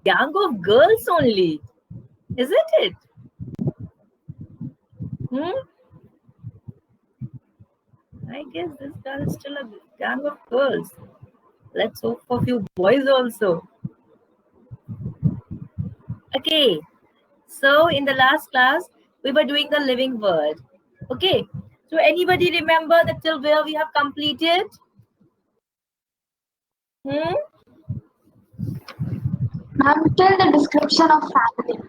Gang of girls only, isn't it? I guess this girl is still a gang of girls. Let's hope for a few boys also. Okay, so in the last class, we were doing the living word. Okay, so anybody remember that till where we have completed? Ma'am, till the description of family.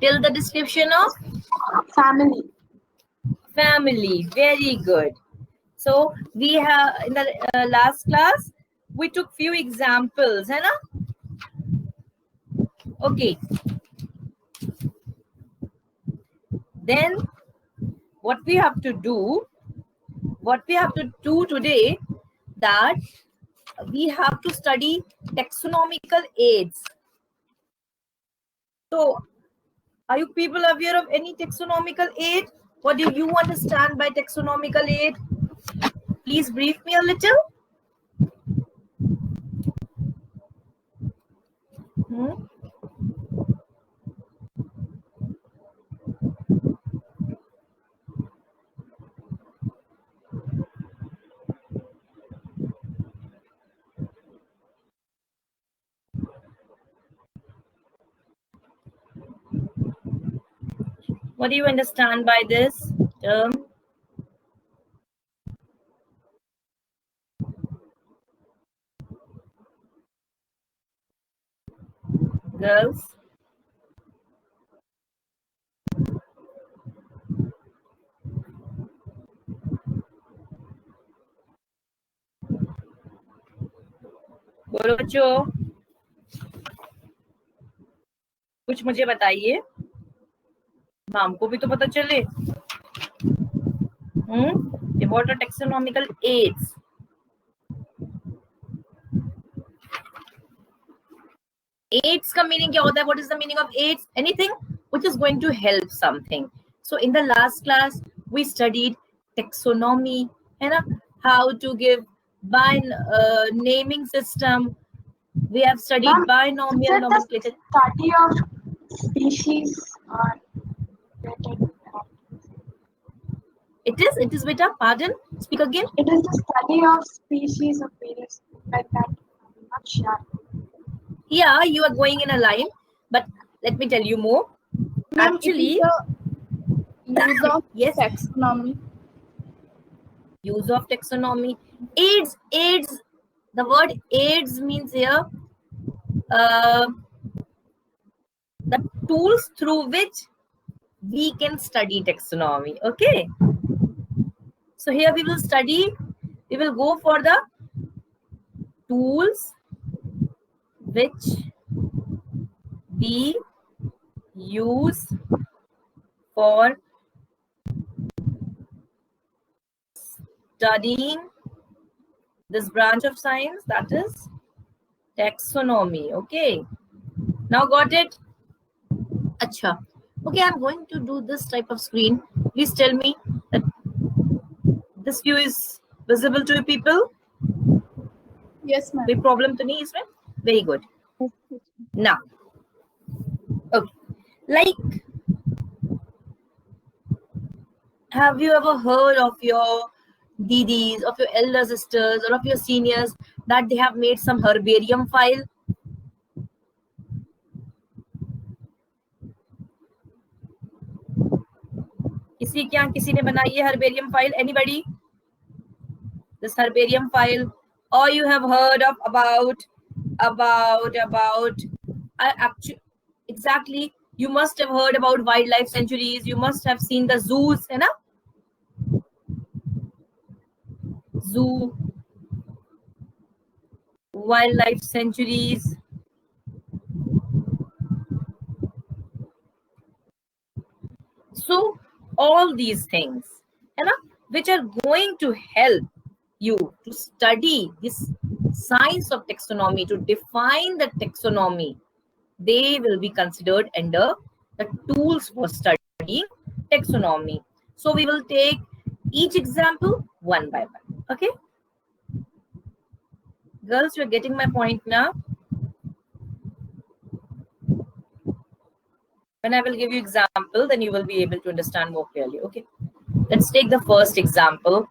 Till the description of Family. family. Very good. So we have in the last class we took few examples, है ना? Okay. Then what we have to do today, that we have to study taxonomical aids. So are you people aware of any taxonomical aid? What do you understand by taxonomical aid? Please brief me a little. What do you understand by this term? Girls? बोलो बच्चों, कुछ मुझे बताइए, नाम को भी तो पता चले. About taxonomical aids. AIDS का meaning क्या होता है? What is the meaning of AIDS? Anything which is going to help something. So in the last class we studied taxonomy, है ना? How to give by naming system. We have studied binomial nomenclature. Study of species or It is beta. Pardon. Speak again. It is the study of species of various like that. I'm not sure. Yeah, you are going in a line, but let me tell you more. Actually, use of yes. taxonomy. Use of taxonomy. AIDS. The word AIDS means here the tools through which we can study taxonomy. Okay. So here we will go for the tools which we use for studying this branch of science, that is taxonomy. Okay, now got it? Acha. Okay, I'm going to do this type of screen. Please tell me that this view is visible to you people. Yes, ma'am. Big problem to me, isn't? Very good. Now, okay, like, have you ever heard of your didis, of your elder sisters, or of your seniors that they have made some herbarium file? किसी ने बनाई है herbarium file? Anybody? This herbarium file, or you have heard of about actually, exactly, you must have heard about wildlife sanctuaries. You must have seen the zoos, है ना? Zoo, wildlife sanctuaries. So all these things, है ना, which are going to help you to study this science of taxonomy, to define the taxonomy, they will be considered under the tools for studying taxonomy. So we will take each example one by one. Okay, girls, you're getting my point now. When I will give you example, then you will be able to understand more clearly. Okay, let's take the first example.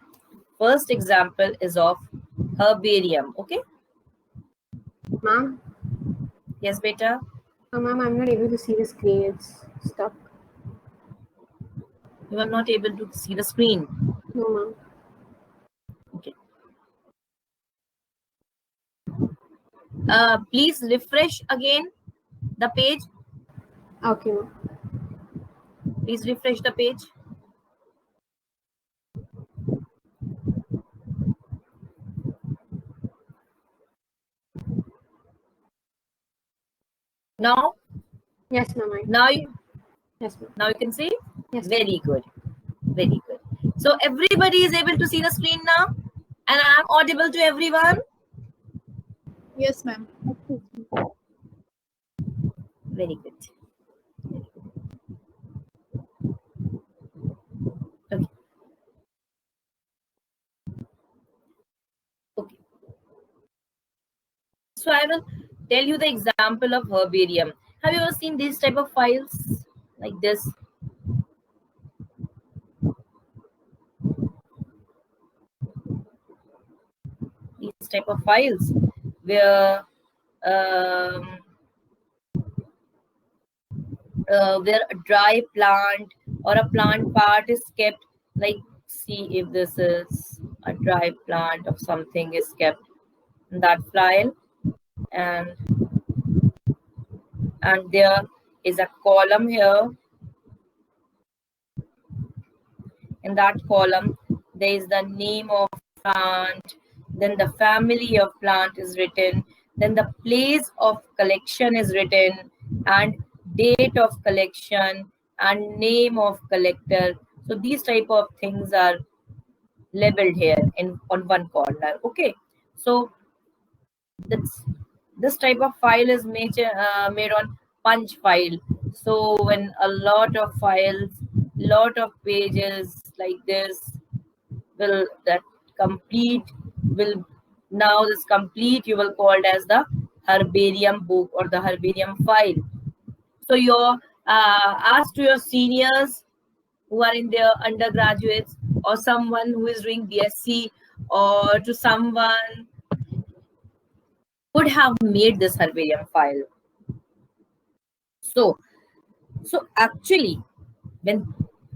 First example is of herbarium. Okay, Ma'am, yes, beta. ma'am, I'm not able to see the screen. It's stuck. You are not able to see the screen. No, ma'am. Okay. Please refresh again the page. Okay, ma'am. Please refresh the page. Now, Yes, ma'am. Yes, ma'am. Now you can see. Yes. Very good. Very good. So everybody is able to see the screen now, and I am audible to everyone. Yes, ma'am. Very good. Okay. Okay. So I will tell you the example of herbarium. Have you ever seen these type of files like this? These type of files where where a dry plant or a plant part is kept, like, see if this is a dry plant of something is kept in that file, and there is a column here. In that column there is the name of plant, then the family of plant is written, then the place of collection is written, and date of collection and name of collector. So these type of things are labeled here in on one corner. Okay, so this type of file is made on punch file. So when a lot of files, lot of pages like this will that complete will now this complete you will call it as the herbarium book or the herbarium file. So your ask to your seniors who are in their undergraduates, or someone who is doing BSc, or to someone would have made this herbarium file. So actually, when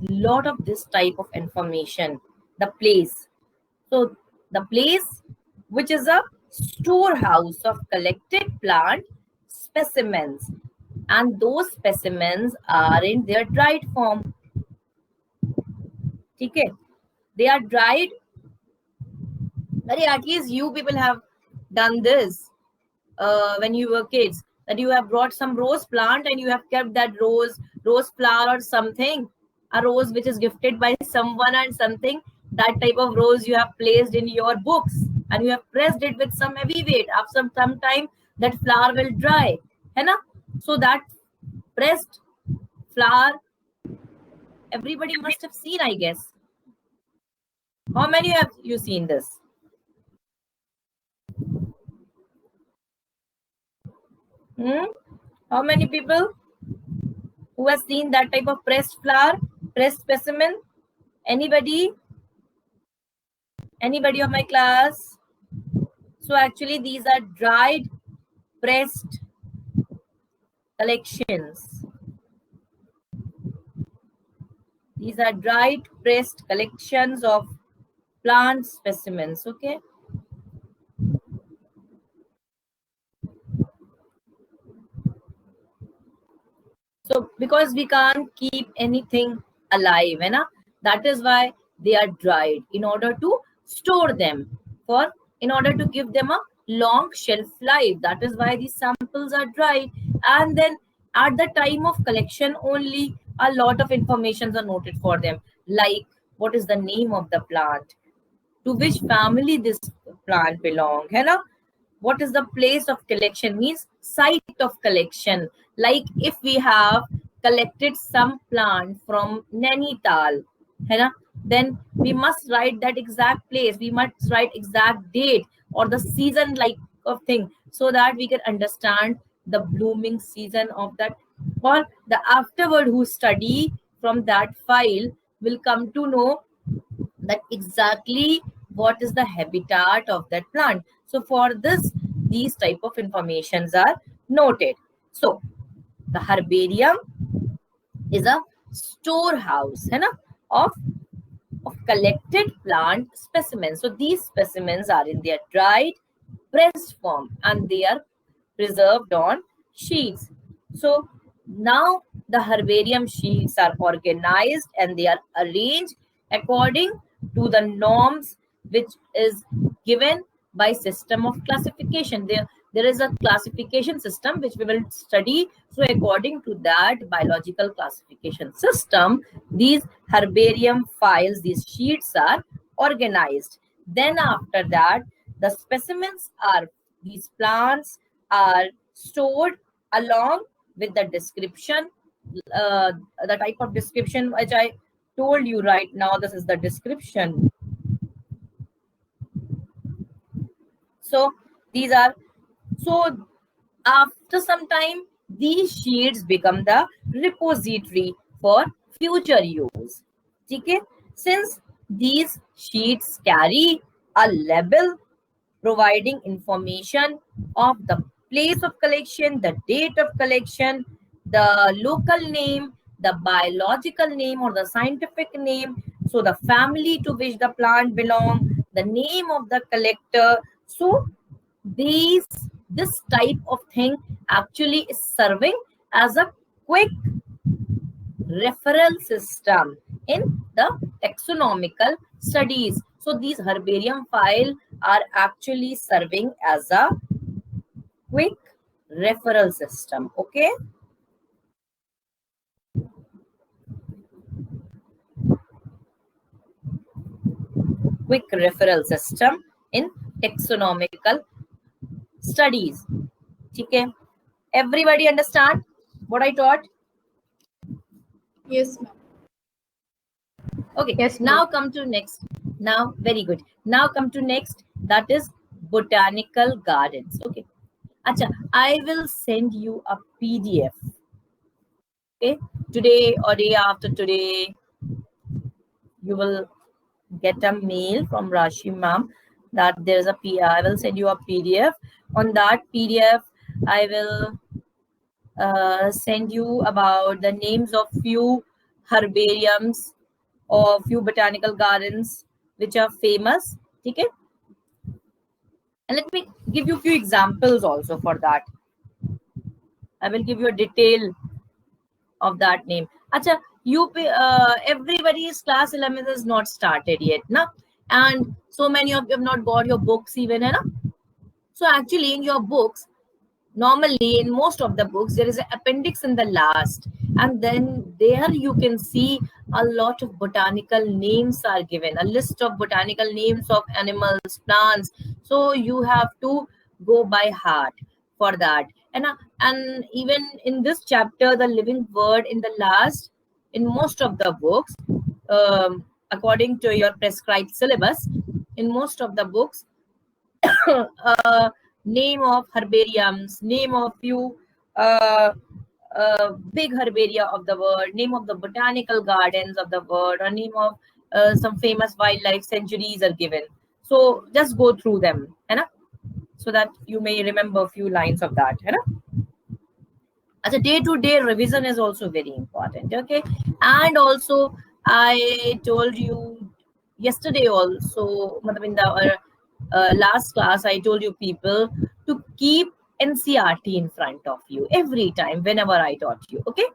lot of this type of information, the place, so the place which is a storehouse of collected plant specimens, and those specimens are in their dried form. Okay, they are dried. At least you people have done this when you were kids, that you have brought some rose plant and you have kept that rose flower or something, a rose which is gifted by someone and something, that type of rose you have placed in your books and you have pressed it with some heavy weight. After some time that flower will dry, है ना? So that pressed flower everybody must have seen, I guess. How many have you seen this? How many people who has seen that type of pressed flower, pressed specimen? Anybody of my class? So actually these are dried pressed collections. These are dried pressed collections of plant specimens. Okay, so because we can't keep anything alive, that is why they are dried, in order to store them, in order to give them a long shelf life. That is why these samples are dried, and then at the time of collection only a lot of informations are noted for them, like what is the name of the plant, to which family this plant belong, what is the place of collection, means site of collection. Like if we have collected some plant from Nainital, then we must write that exact place, we must write exact date or the season like of thing, so that we can understand the blooming season of that, or the afterward who study from that file will come to know that exactly what is the habitat of that plant. So for this, these type of informations are noted. So the herbarium is a storehouse है ना, of collected plant specimens. So these specimens are in their dried, pressed form and they are preserved on sheets. So now the herbarium sheets are organized and they are arranged according to the norms which is given by system of classification. There is a classification system which we will study. So according to that biological classification system, these herbarium files, these sheets are organized. Then after that, the specimens are, these plants are stored along with the description, the type of description which I told you right now. This is the description. So these are, so after some time, these sheets become the repository for future use. Okay? Since these sheets carry a label providing information of the place of collection, the date of collection, the local name, the biological name or the scientific name, so the family to which the plant belongs, the name of the collector. So this type of thing actually is serving as a quick referral system in the taxonomical studies. So these herbarium files are actually serving as a quick referral system. Okay. Quick referral system in taxonomical studies. Okay. Everybody understand what I taught? Yes, ma'am. Okay. Yes, ma'am. Now come to next. Now, very good. Now come to next. That is botanical gardens. Okay. Acha, I will send you a PDF. Okay. Today or day after today, you will get a mail from Rashi ma'am that there's a I will send you a PDF. On that PDF, I will send you about the names of few herbariums or few botanical gardens which are famous. Okay. And let me give you a few examples also for that. I will give you a detail of that name. Acha, everybody's class 11 is not started yet, na? And so many of you have not got your books even, na? So actually in your books, normally in most of the books, there is an appendix in the last. And then there you can see a lot of botanical names are given, a list of botanical names of animals, plants. So you have to go by heart for that. And even in this chapter, the living word in the last, in most of the books, according to your prescribed syllabus, in most of the books, name of herbariums, name of few big herbaria of the world, name of the botanical gardens of the world, or name of some famous wildlife sanctuaries are given. So just go through them, so that you may remember a few lines of that. As a day-to-day revision is also very important. Okay, and also I told you yesterday also, in the last class, I told you people to keep NCERT in front of you every time whenever I taught you. Okay,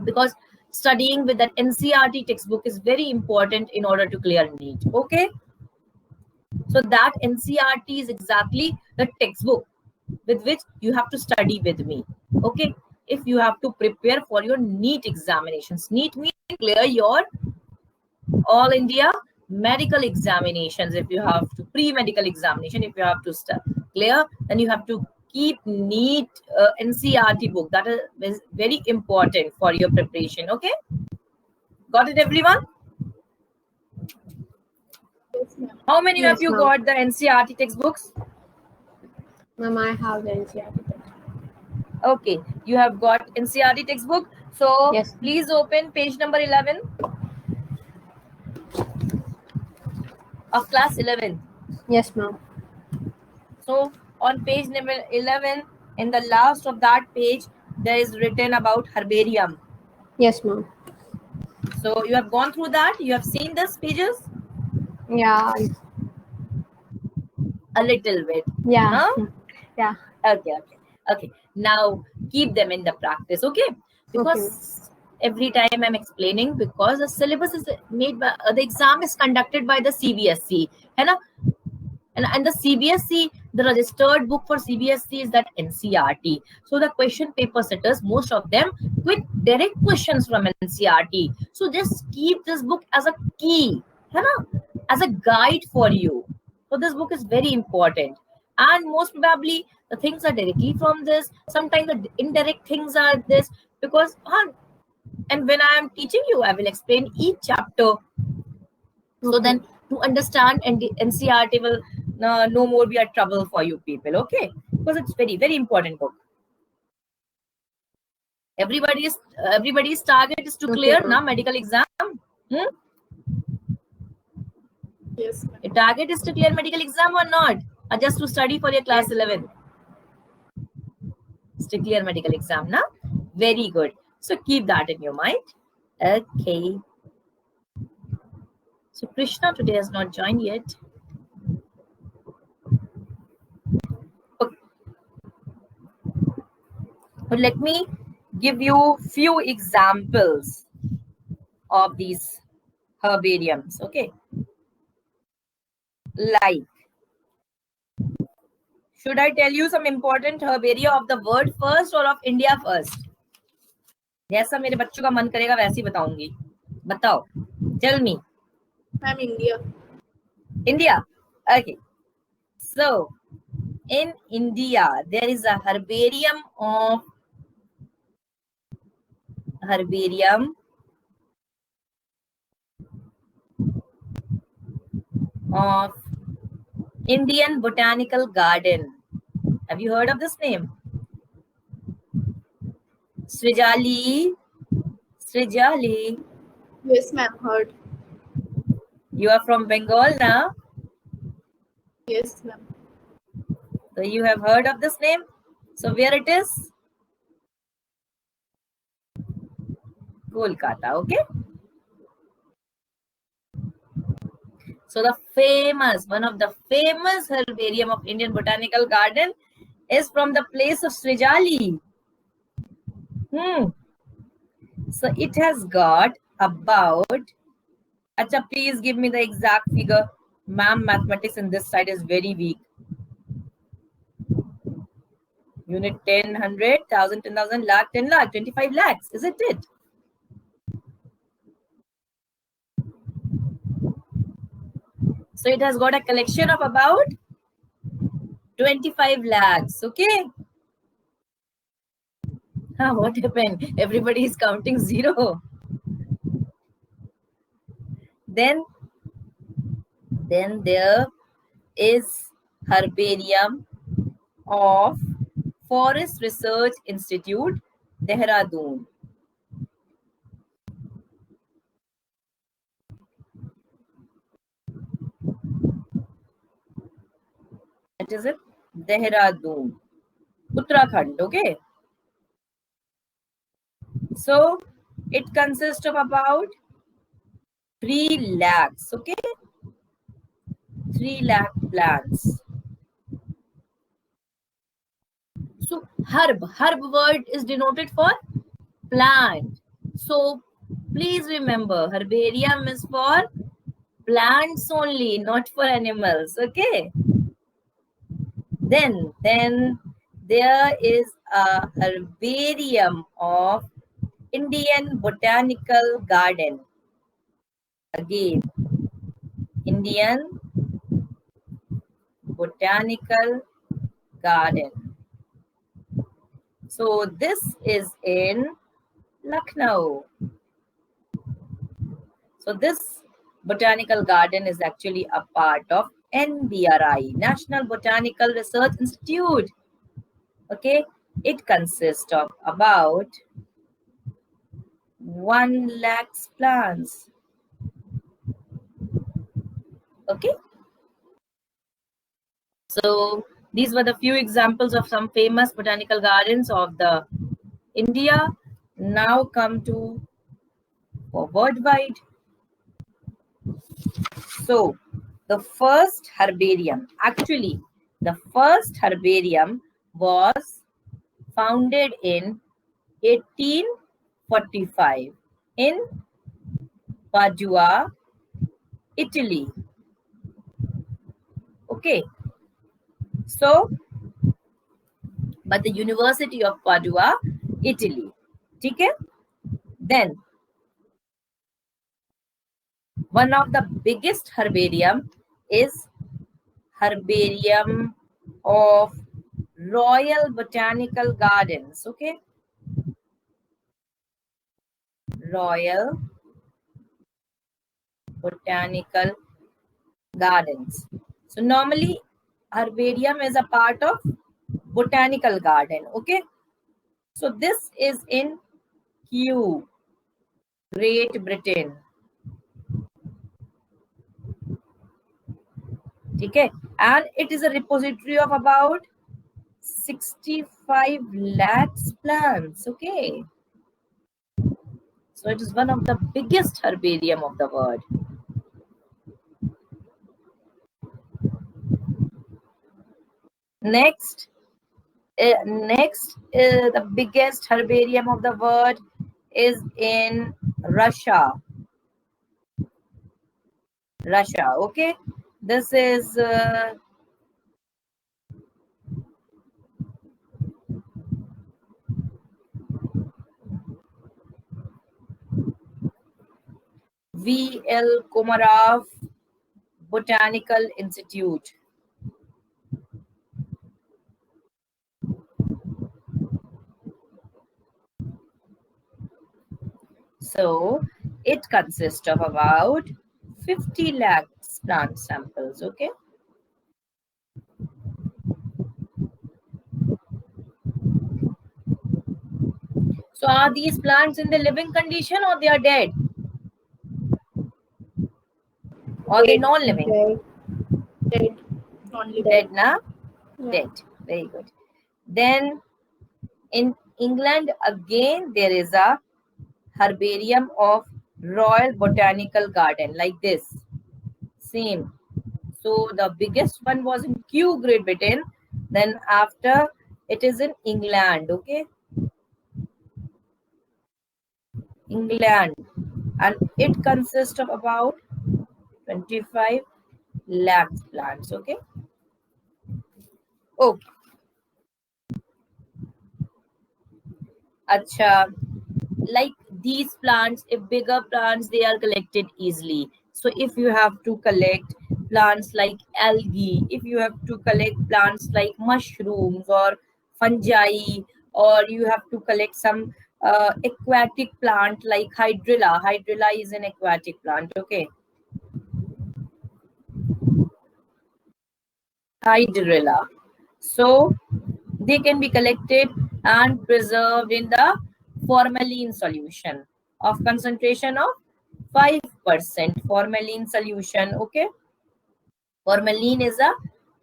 because studying with that NCERT textbook is very important in order to clear NEET. Okay, so that NCERT is exactly the textbook with which you have to study with me. Okay, if you have to prepare for your NEET examinations. NEET means clear your All India medical examinations. If you have to pre-medical examination, if you have to clear, then you have to keep NEET NCERT book. That is very important for your preparation. Okay, got it, everyone? Yes, ma'am. How many Yes, of you ma'am. got the NCERT textbooks? Ma'am, I have the NCERT textbook. Okay, you have got NCERT textbook. So Yes. please open page number 11 of class 11. Yes, ma'am. So on page number 11, in the last of that page, there is written about herbarium. Yes, ma'am. So you have gone through that. You have seen these pages Yeah. a little bit. Yeah. Huh? Yeah. Okay. Now keep them in the practice. Okay. Because every time I'm explaining, because the syllabus is made by the exam is conducted by the CBSE, है ना? And the CBSE, the registered book for CBSE is that NCERT. So the question paper setters, most of them with direct questions from NCERT. So just keep this book as a key, है ना? As a guide for you. So this book is very important. And most probably the things are directly from this. Sometimes the indirect things are this, because and when I am teaching you, I will explain each chapter. So then to understand, and the NCERT will no more be a trouble for you people. Okay, because it's very, very important book. Everybody's target is to clear now medical exam. Yes, ma'am. Your target is to clear medical exam or not, or just to study for your class 11? It's to clear medical exam, na? Very good. So keep that in your mind. Okay. So Krishna today has not joined yet. Okay. But let me give you few examples of these herbariums. Okay. Like, should I tell you some important herbaria of the world first or of India first? जैसा मेरे बच्चों का मन करेगा वैसे ही बताऊंगी. बताओ. Tell me. Ma'am, India. India. Okay. So, in India, there is a herbarium of Indian Botanical Garden. Have you heard of this name? Srijali. Yes, ma'am, heard. You are from Bengal now? Yes, ma'am. So you have heard of this name? So where it is? Kolkata, okay? So one of the famous herbarium of Indian Botanical Garden is from the place of Srijali. So it has got about, Acha, please give me the exact figure. Ma'am, mathematics in this side is very weak. Unit 10, 100, 1000, 10,000, lakh, 10 lakh, 25 lakhs. Isn't it? So it has got a collection of about 25 lakhs. Okay. What happened? Everybody is counting zero. Then there is herbarium of Forest Research Institute, Dehradun. What is it? Dehradun, Uttarakhand. Okay. So it consists of about 3 lakhs. Okay. 3 lakh plants. So herb word is denoted for plant. So please remember, herbarium is for plants only, not for animals. Okay. Then there is a herbarium of Indian Botanical Garden. Again, Indian Botanical Garden. So this is in Lucknow. So this botanical garden is actually a part of NBRI, National Botanical Research Institute. Okay, it consists of about 1 lakh plants. Okay, so these were the few examples of some famous botanical gardens of the India. Now come to worldwide. So the first herbarium, actually the first herbarium was founded in 1845 in Padua, Italy. Okay, so but the University of Padua, Italy. Okay, then one of the biggest herbarium is Herbarium of Royal Botanical Gardens. Okay, Royal Botanical Gardens. So normally herbarium is a part of botanical garden. Okay, so this is in Kew, Great Britain. Okay, and it is a repository of about 65 lakhs plants. Okay, so it is one of the biggest herbarium of the world. Next, the biggest herbarium of the world is in Russia. Russia, okay. This is V.L. Komarov Botanical Institute. So it consists of about 50 lakhs plant samples, okay. So are these plants in the living condition or they are dead? Or they non-living? Dead. Dead. Only Dead, na? Yeah. Dead. Very good. Then in England, again, there is a herbarium of Royal Botanical Garden like this. Same. So the biggest one was in Kew, Great Britain. Then after it is in England, okay? England. And it consists of about 25 lakh plants, okay? Okay. Acha, like these plants, if bigger plants, they are collected easily. So if you have to collect plants like algae, if you have to collect plants like mushrooms or fungi, or you have to collect some aquatic plant like hydrilla. Hydrilla is an aquatic plant, okay? Hydrilla. So they can be collected and preserved in the formalin solution of concentration of 5% formalin solution, okay. Formalin is a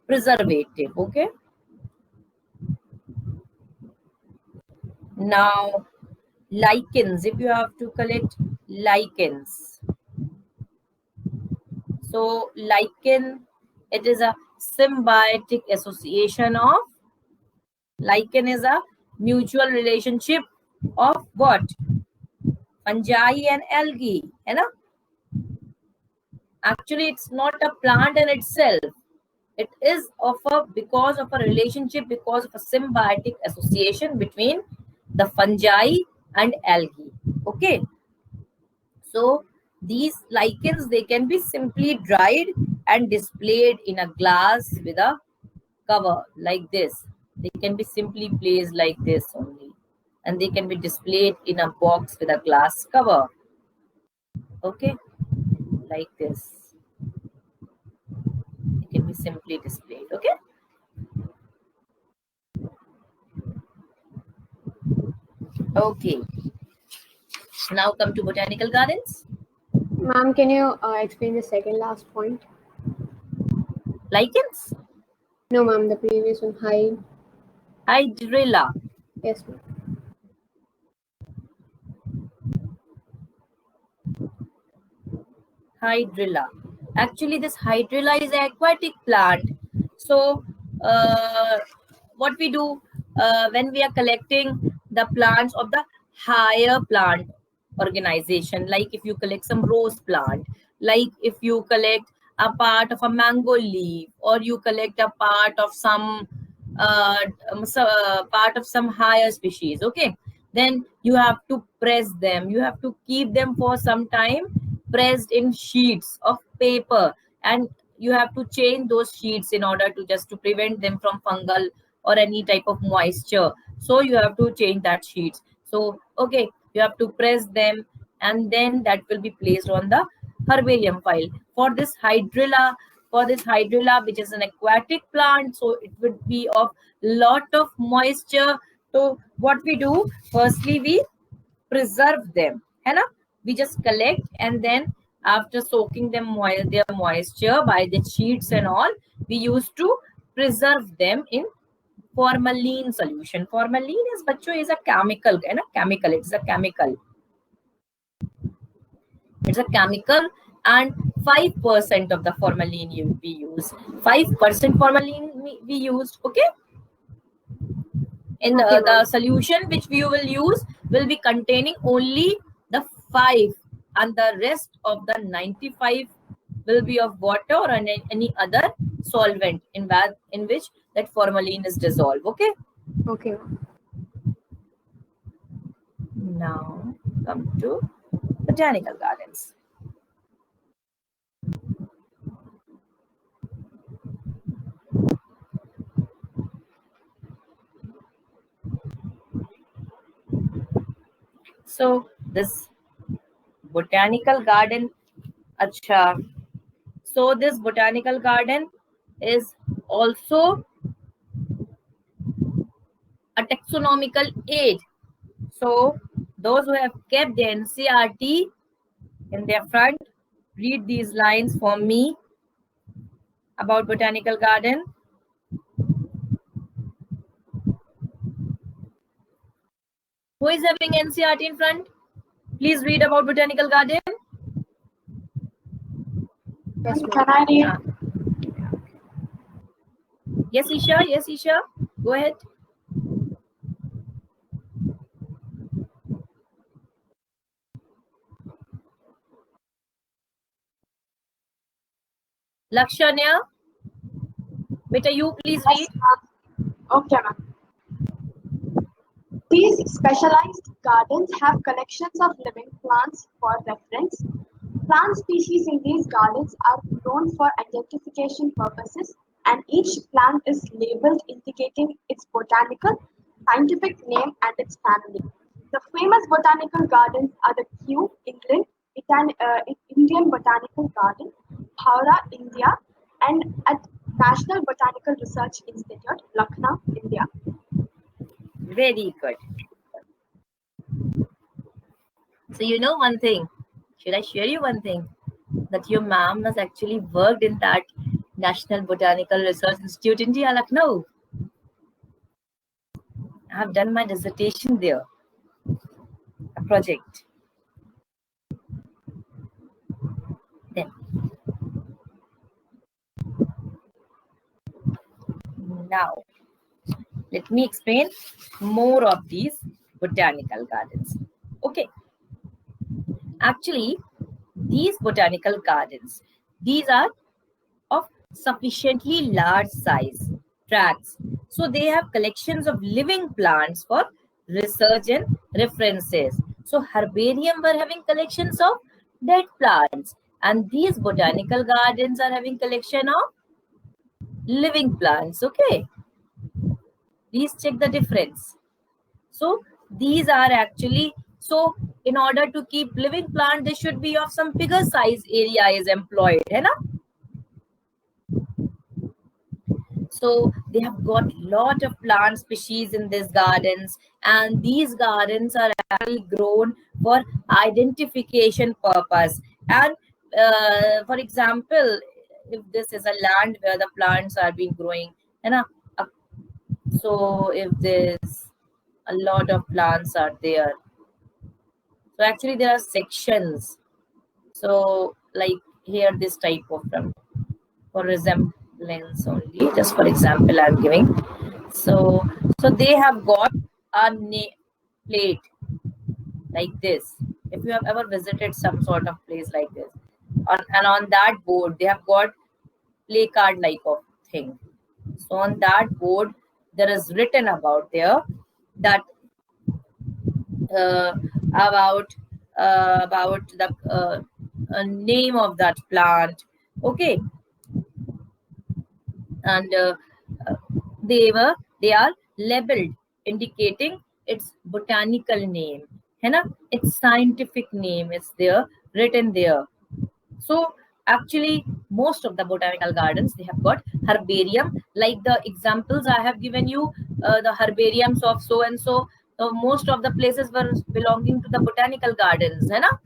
preservative, okay. Now lichens, if you have to collect lichens, so lichen, it is a symbiotic association of, lichen is a mutual relationship of what? Fungi and algae, you know. Actually it's not a plant in itself, it is of a, because of a relationship, because of a symbiotic association between the fungi and algae, okay. So these lichens, they can be simply dried and displayed in a glass with a cover like this. They can be simply placed like this only, and they can be displayed in a box with a glass cover, okay, like this. It can be simply displayed, okay. Okay. Now come to botanical gardens. Ma'am, can you explain the second last point? Lichens. No, ma'am, the previous one. Hi. Hydrilla. Yes, ma'am. Hydrilla. Actually, this hydrilla is an aquatic plant. So, what we do when we are collecting the plants of the higher plant organization, like if you collect some rose plant, like if you collect a part of a mango leaf, or you collect a part of some part of some higher species, okay, then you have to press them, you have to keep them for some time pressed in sheets of paper, and you have to change those sheets in order to just to prevent them from fungal or any type of moisture. So you have to change that sheets. So okay, you have to press them, and then that will be placed on the herbarium file. For this hydrilla, which is an aquatic plant, so it would be of lot of moisture. So what we do, firstly we preserve them, है ना? We just collect, and then after soaking them their moisture by the sheets and all, we used to preserve them in formalin solution. Formalin is बच्चों is a chemical, है ना? Chemical. It's a chemical. It's a chemical, and 5% of the formalin we use. 5% formalin we used. Okay. In Okay, the ma'am. solution which we will use will be containing only the 5, and the rest of the 95 will be of water or any other solvent in which that formalin is dissolved. Okay. Okay, ma'am. Now come to botanical gardens. So this botanical garden, acha. So this botanical garden is also a taxonomical aid. So those who have kept the NCRT in their front, read these lines for me about botanical garden. Who is having NCRT in front? Please read about botanical garden. Yes, ma'am. Can I read? Yes, Isha. Yes, Isha. Go ahead. Lakshanya, beta, you please read. Yes, ma'am. Okay, ma'am. These specialized gardens have collections of living plants for reference. Plant species in these gardens are known for identification purposes, and each plant is labeled indicating its botanical, scientific name and its family. The famous botanical gardens are the Kew, England, Indian Botanical Garden, Howrah, India, and at National Botanical Research Institute, Lucknow, India. Very good. So you know one thing. Should I share you one thing? That your mom has actually worked in that National Botanical Research Institute in India, Lucknow. I have done my dissertation there, a project. Then, now, let me explain more of these botanical gardens. Okay. Actually, these botanical gardens, these are of sufficiently large size tracts. So they have collections of living plants for research and references. So herbarium were having collections of dead plants, and these botanical gardens are having collection of living plants. Okay, please check the difference. So these are actually, so in order to keep living plant, they should be of some bigger size area is employed, है ना? So they have got lot of plant species in these gardens, and these gardens are actually grown for identification purpose. And for example, if this is a land where the plants are being growing, and so if there's a lot of plants are there, so actually there are sections. So like here, this type of for resemblance only, just for example I'm giving. So they have got a plate like this. If you have ever visited some sort of place like this, and on that board they have got play card like of thing. So on that board there is written about there that uh, about the name of that plant. Okay. And uh, they are labeled, indicating its botanical name, है ना? Its scientific name is there, written there. So actually most of the botanical gardens, they have got herbarium, like the examples I have given you, the herbariums of so and so. So most of the places were belonging to the botanical gardens, है ना?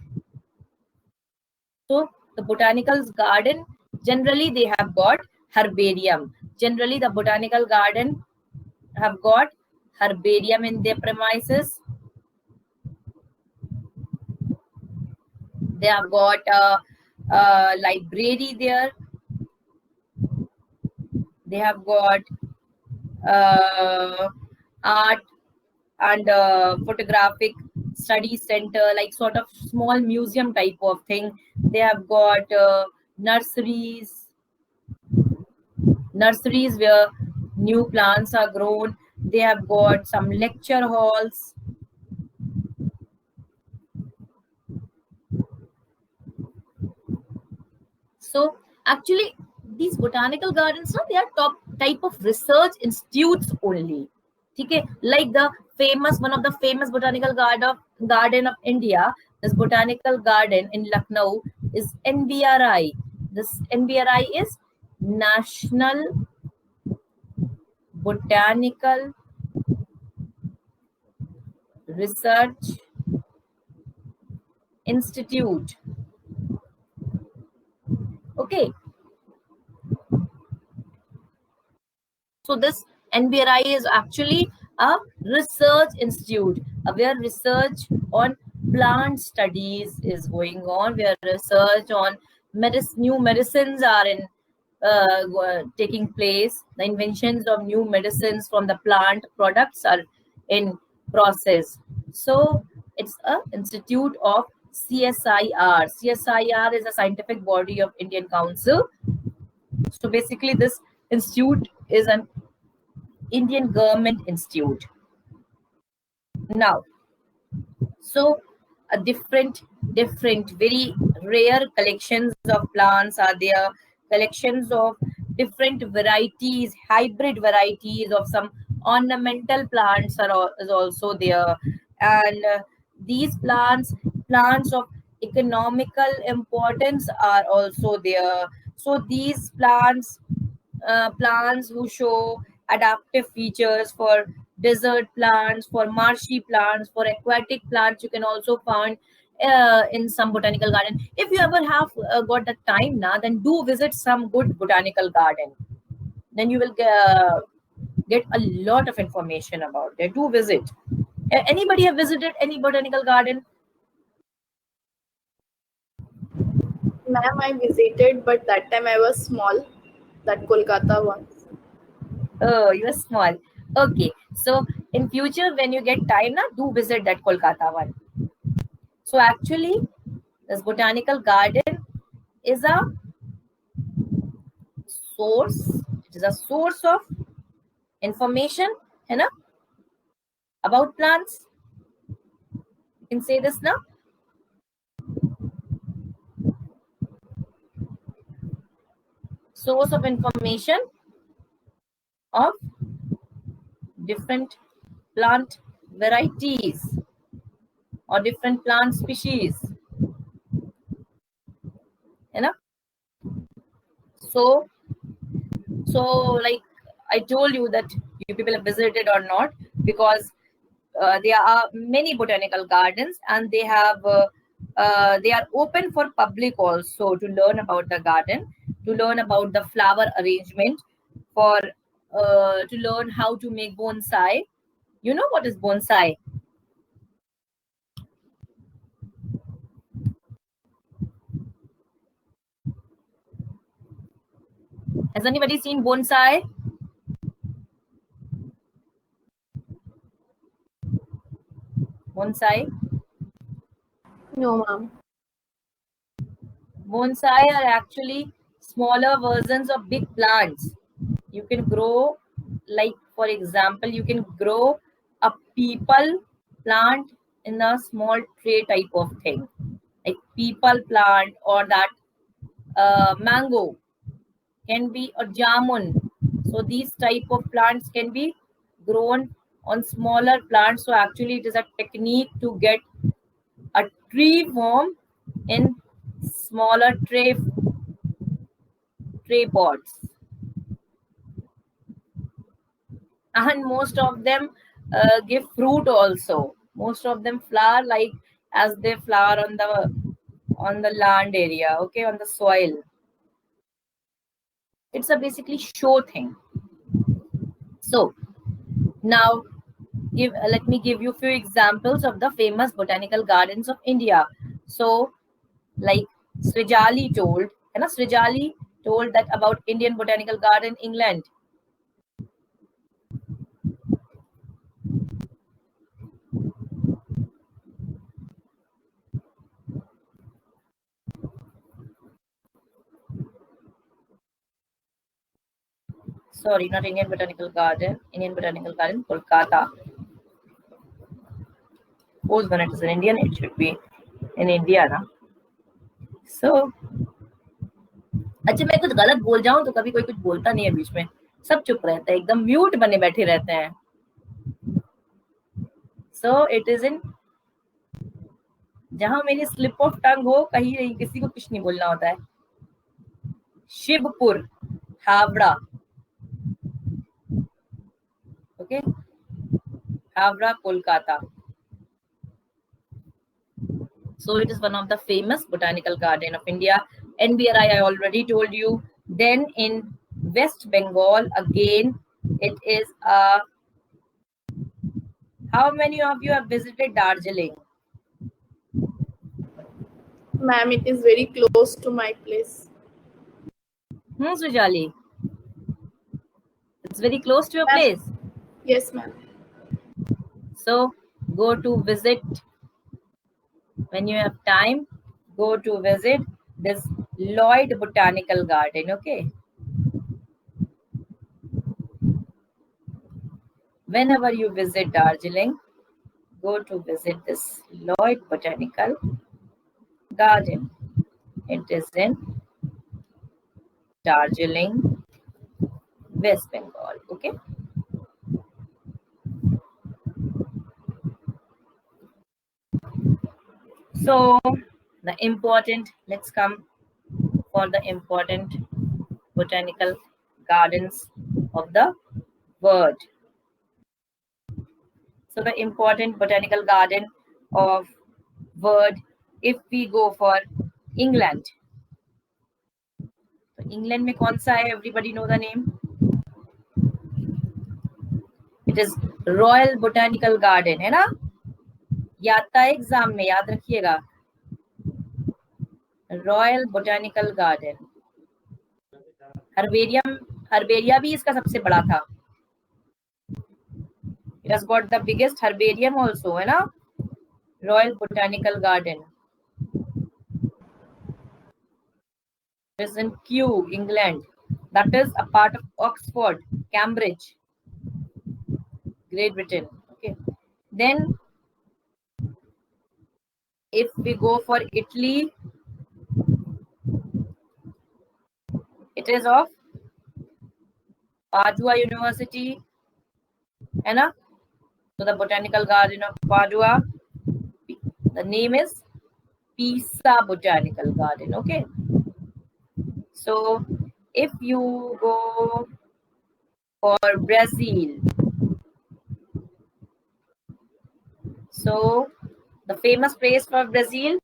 So the botanical garden, generally they have got herbarium. Generally the botanical garden have got herbarium in their premises. They have got a library there. They have got art and photographic study center, like sort of small museum type of thing. They have got nurseries where new plants are grown. They have got some lecture halls. So actually these botanical gardens, they are top type of research institutes only. Okay, like the one of the famous botanical garden of India, this botanical garden in Lucknow is NBRI. This NBRI is National Botanical Research Institute. Okay. So this NBRI is actually a research institute where research on plant studies is going on, where research on new medicines are taking place. The inventions of new medicines from the plant products are in process. So it's an institute of CSIR. CSIR is a scientific body of Indian Council. So basically this institute is an Indian government institute. Now, so a different very rare collections of plants are there, collections of different varieties, hybrid varieties of some ornamental plants is also there. And these plants of economical importance are also there. So these plants who show adaptive features for desert plants, for marshy plants, for aquatic plants, you can also find in some botanical garden. If you ever have got the time now, then do visit some good botanical garden. Then you will get a lot of information about it. Do visit. Anybody have visited any botanical garden? Ma'am, I visited, but that time I was small. That Kolkata one. Oh, you are small. Okay. So in future, when you get time, do visit that Kolkata one. So actually, this botanical garden is a source. It is a source of information, about plants. You can say this now. Source of information of different plant varieties or different plant species. So like I told you that you people have visited or not, because there are many botanical gardens, and they are open for public also to learn about the garden, to learn about the flower arrangement, for to learn how to make bonsai. You know what is bonsai? Has anybody seen bonsai? Bonsai? No, ma'am. Bonsai are actually smaller versions of big plants. You can grow, like for example, you can grow a people plant in a small tray type of thing, like people plant, or that mango can be a jamun. So these type of plants can be grown on smaller plants. So actually it is a technique to get a tree form in smaller tray pots. And most of them give fruit also. Most of them flower like as they flower on the land area, okay, on the soil. It's a basically show thing. So now let me give you a few examples of the famous botanical gardens of India. So like Srijali told, and Srijali told that about Indian Botanical Garden, England. Sorry, not Indian Botanical Garden, Kolkata. Suppose when it is an Indian, it should be in India, na? So, अच्छा मैं कुछ गलत बोल जाऊं तो कभी कोई कुछ बोलता नहीं है बीच में, सब चुप रहते हैं, एकदम म्यूट बने बैठे रहते हैं. So it is in, जहां मेरी स्लिप ऑफ टंग हो, कहीं नहीं, किसी को कुछ नहीं बोलना होता है. Shivpur, Howrah. Okay, Havra, Kolkata. So it is one of the famous botanical garden of India. NBRI, I already told you. Then in West Bengal, again, it is how many of you have visited Darjeeling? Ma'am, it is very close to my place. Sujali? It's very close to your place. Yes, ma'am. So go to visit when you have time. Go to visit this Lloyd Botanical Garden. Okay. Whenever you visit Darjeeling, go to visit this Lloyd Botanical Garden. It is in Darjeeling, West Bengal. Okay. So the important, let's come for the important botanical gardens of the world. So the important botanical garden of world, if we go for England. So England में कौन सा है? Everybody know the name? It is Royal Botanical Garden, है ना? ये आता है exam में, याद रखिएगा. Royal botanical garden. हर्बेरिया भी इसका सबसे बड़ा था. It has got the biggest herbarium also, है ना? Royal Botanical Garden. It is in Kew, England. That is a part of Oxford, Cambridge, Great Britain. Okay. Then, if we go for Italy, it is of Padua University, है ना? So the Botanical Garden of Padua, the name is Pisa Botanical Garden. Okay. So if you go for Brazil. So the famous place for Brazil,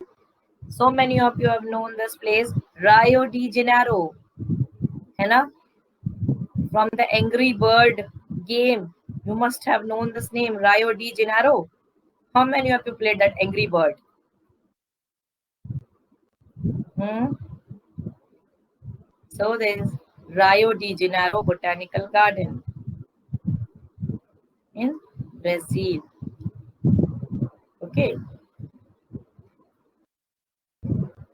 so many of you have known this place, Rio de Janeiro, है ना? From the Angry Bird game, you must have known this name, Rio de Janeiro. How many of you played that Angry Bird? So there is Rio de Janeiro Botanical Garden in Brazil. Okay.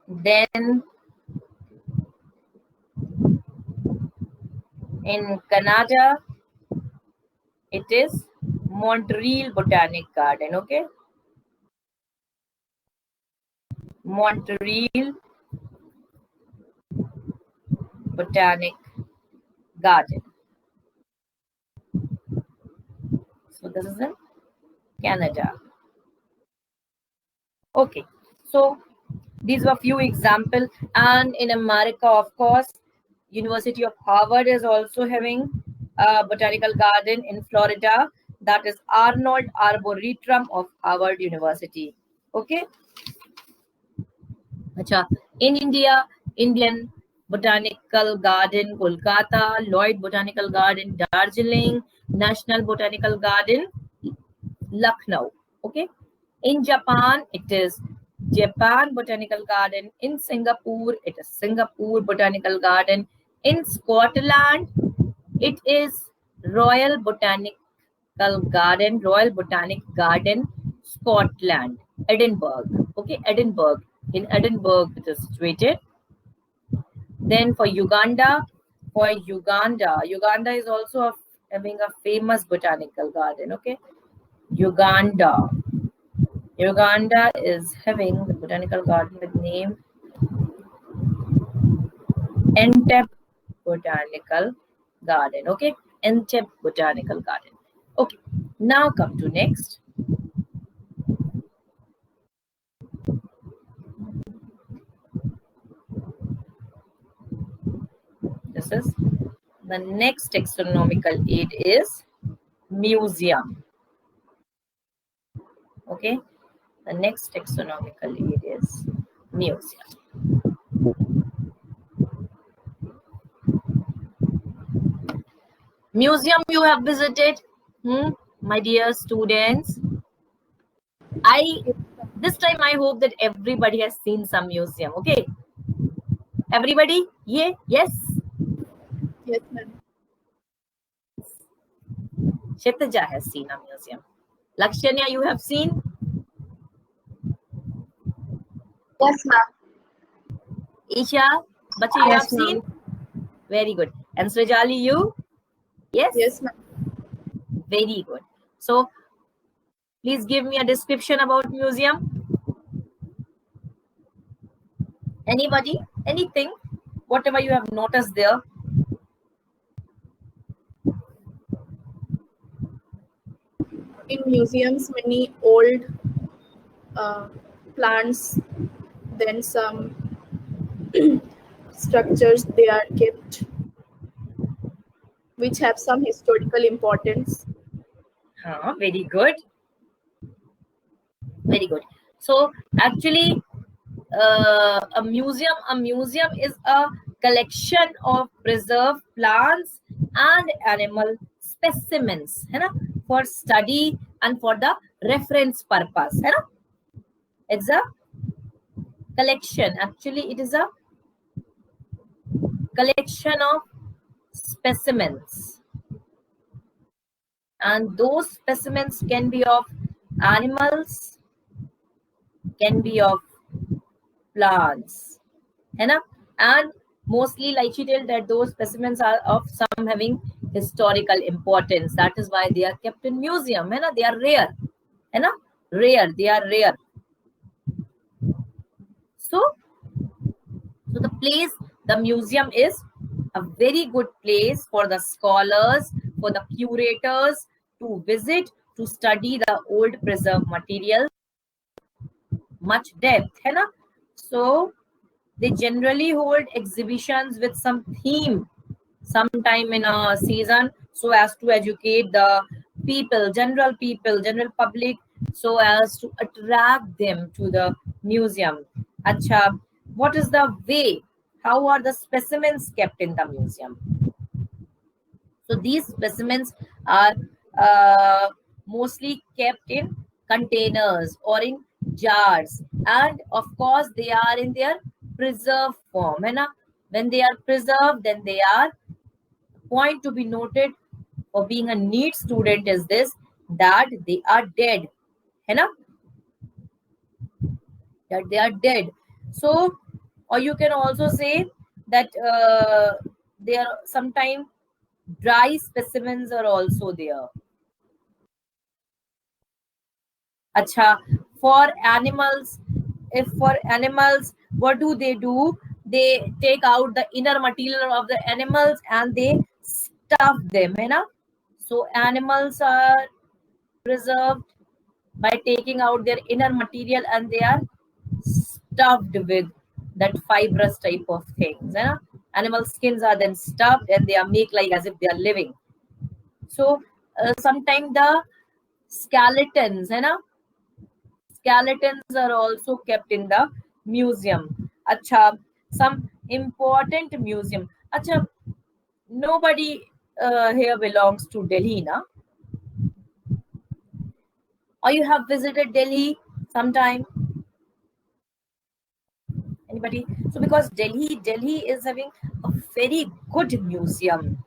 Then in Canada, it is Montreal Botanic Garden. Okay. Montreal Botanic Garden. So this is in Canada. Okay. So these were few examples. And in America, of course, University of Harvard is also having a botanical garden in Florida. That is Arnold Arboretum of Harvard University. Okay. Achha. In India, Indian Botanical Garden, Kolkata, Lloyd Botanical Garden, Darjeeling, National Botanical Garden, Lucknow. Okay. In Japan, it is Japan Botanical Garden. In Singapore, it is Singapore Botanical Garden. In Scotland, it is Royal Botanic Garden, Scotland, Edinburgh. Okay, Edinburgh. In Edinburgh, it is situated. Then for Uganda is also having a famous botanical garden. Okay, Uganda is having the botanical garden with name Entebbe Botanical Garden. Okay, Entebbe Botanical Garden. Okay, now come to next. This is the next taxonomical aid is museum. Okay, the next taxonomical aid is museum. Museum you have visited, my dear students. This time I hope that everybody has seen some museum. Okay, everybody? Yeah, yes. Yes, ma'am. Kshitija has seen a museum. Lakshanya, you have seen? Yes, ma'am. Isha, Bacha, you Yes, have ma'am. seen? Very good. And Srijali, you? Yes? Yes, ma'am. Very good. So, please give me a description about museum. Anybody? Anything? Whatever you have noticed there. In museums, many old plants, then some structures they are kept, which have some historical importance. Very good. Very good. So actually, a museum is a collection of preserved plants and animal specimens, है ना, for study and for the reference purpose, है ना. It's a collection. Actually, it is a collection of specimens, and those specimens can be of animals, can be of plants, है ना. And mostly, like she told, that those specimens are of some having historical importance. That is why they are kept in museum, है ना. They are rare, है ना. They are rare. So the museum is a very good place for the scholars, for the curators to visit, to study the old preserved materials, much depth, है ना. So they generally hold exhibitions with some theme, sometime in a season so as to educate the people, general public, so as to attract them to the museum. Acha, what is the way? How are the specimens kept in the museum? So these specimens are mostly kept in containers or in jars, and of course they are in their preserved form. And when they are preserved, then they are, point to be noted for being a NEET student is this, that they are dead. है ना? That they are dead. So, or you can also say that they are sometimes dry specimens are also there. Acha, for animals, if for animals, what do? They take out the inner material of the animals and they stuff them, है ना? So animals are preserved by taking out their inner material and they are stuffed with that fibrous type of things, है ना? Animal skins are then stuffed and they are made like as if they are living. So sometimes the skeletons, है ना? Skeletons are also kept in the museum. Acha, some important museum. Acha, nobody here belongs to Delhi, na? Or you have visited Delhi sometime? Anybody? So because Delhi is having a very good museum.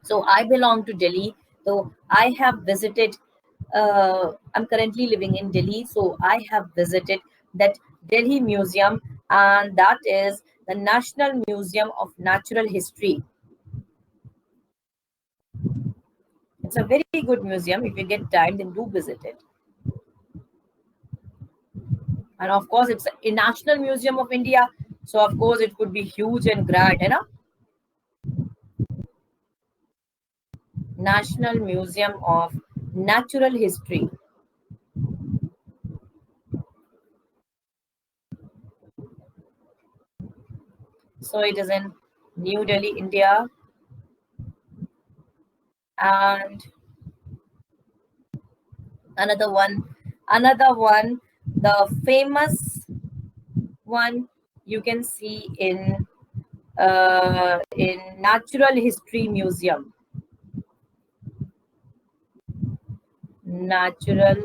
So I belong to Delhi. So I have visited, I'm currently living in Delhi. So I have visited that Delhi Museum, and that is the National Museum of Natural History. It's a very good museum. If you get time, then do visit it. And of course, it's a National Museum of India. So of course, it could be huge and grand, you know? National Museum of Natural History. So it is in New Delhi, India. And another one, the famous one you can see in Natural History Museum. Natural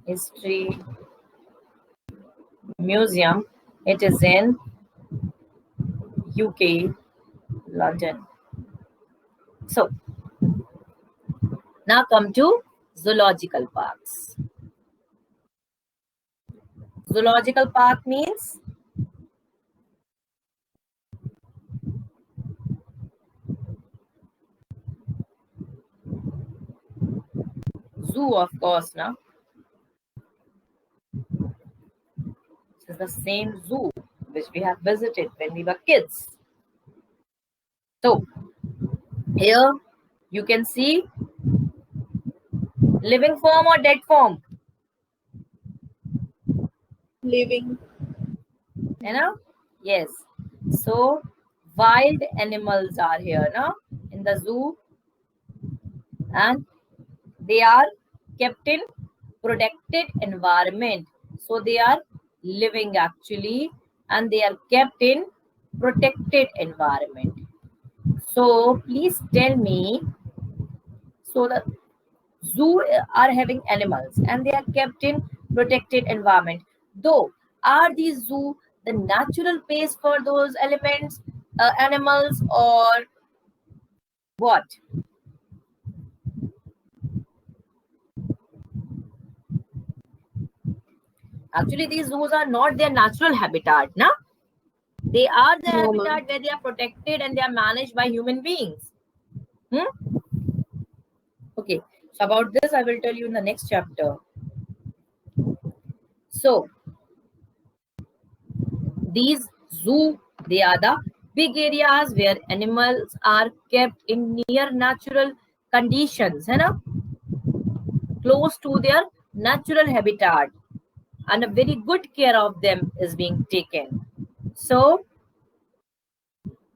History Museum. It is in UK, London. So now come to zoological parks. Zoological park means zoo, of course, now. This is the same zoo which we have visited when we were kids. So here you can see living form or dead form. Living. You know? Yes. So wild animals are here now in the zoo, and they are kept in protected environment. So they are living actually, and they are kept in protected environment. So please tell me, so the zoo are having animals and they are kept in protected environment. Though, are these zoo the natural place for those elements, animals, or what? Actually, these zoos are not their natural habitat, na? They are the habitat where they are protected and they are managed by human beings. Okay, so about this I will tell you in the next chapter. So these zoo, they are the big areas where animals are kept in near natural conditions, है ना? Close to their natural habitat, and a very good care of them is being taken. So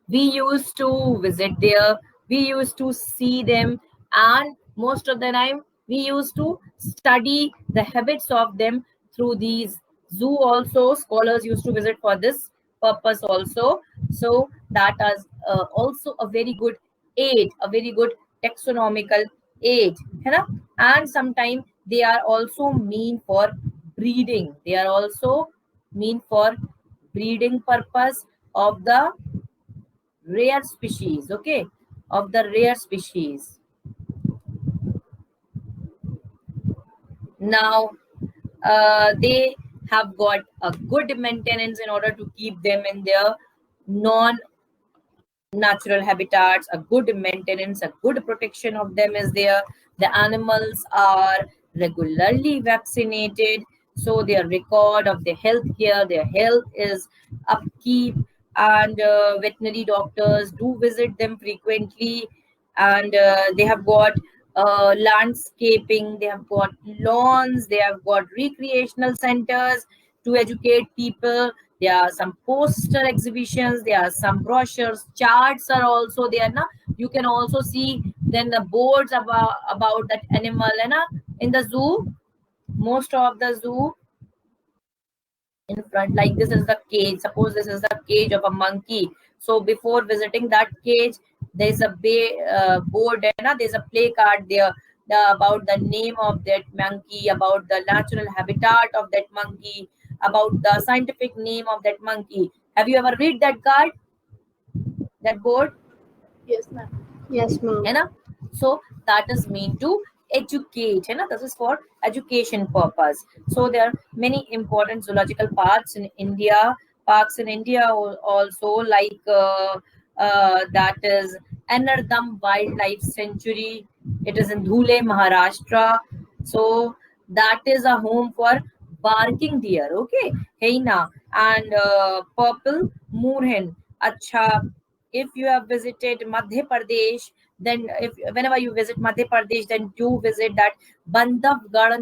We used to visit there, we used to see them, and most of the time we used to study the habits of them through these zoo also. Scholars used to visit for this purpose also. So that is also a very good aid, a very good taxonomical aid, है ना? And sometimes they are also mean for breeding. They are also mean for breeding purpose of the rare species, okay, of the rare species. Now they have got a good maintenance in order to keep them in their non natural habitats. A good maintenance, a good protection of them is there. The animals are regularly vaccinated, so their record of their health care, their health is upkeep, and veterinary doctors do visit them frequently. And they have got landscaping, they have got lawns, they have got recreational centers to educate people. There are some poster exhibitions, there are some brochures, charts are also there na. You can also see then the boards about that animal na, in the zoo. Most of the zoo in front, like this is the cage, suppose this is the cage of a monkey. So before visiting that cage, there is a board, na, there's a play card there, about the name of that monkey, about the natural habitat of that monkey, about the scientific name of that monkey. Have you ever read that card, that board? Yes, ma'am. Yes, ma'am. है ना? So that is meant to educate, है ना? This is for education purpose. So there are many important zoological parks in India. Parks in India also, like that is Anardam Wildlife Sanctuary. It is in Dhule, Maharashtra. So that is a home for barking deer, okay, hyena, and purple moorhen. Acha, if you have visited Madhya Pradesh, then if whenever you visit Madhya Pradesh, then do visit that Bandhavgarh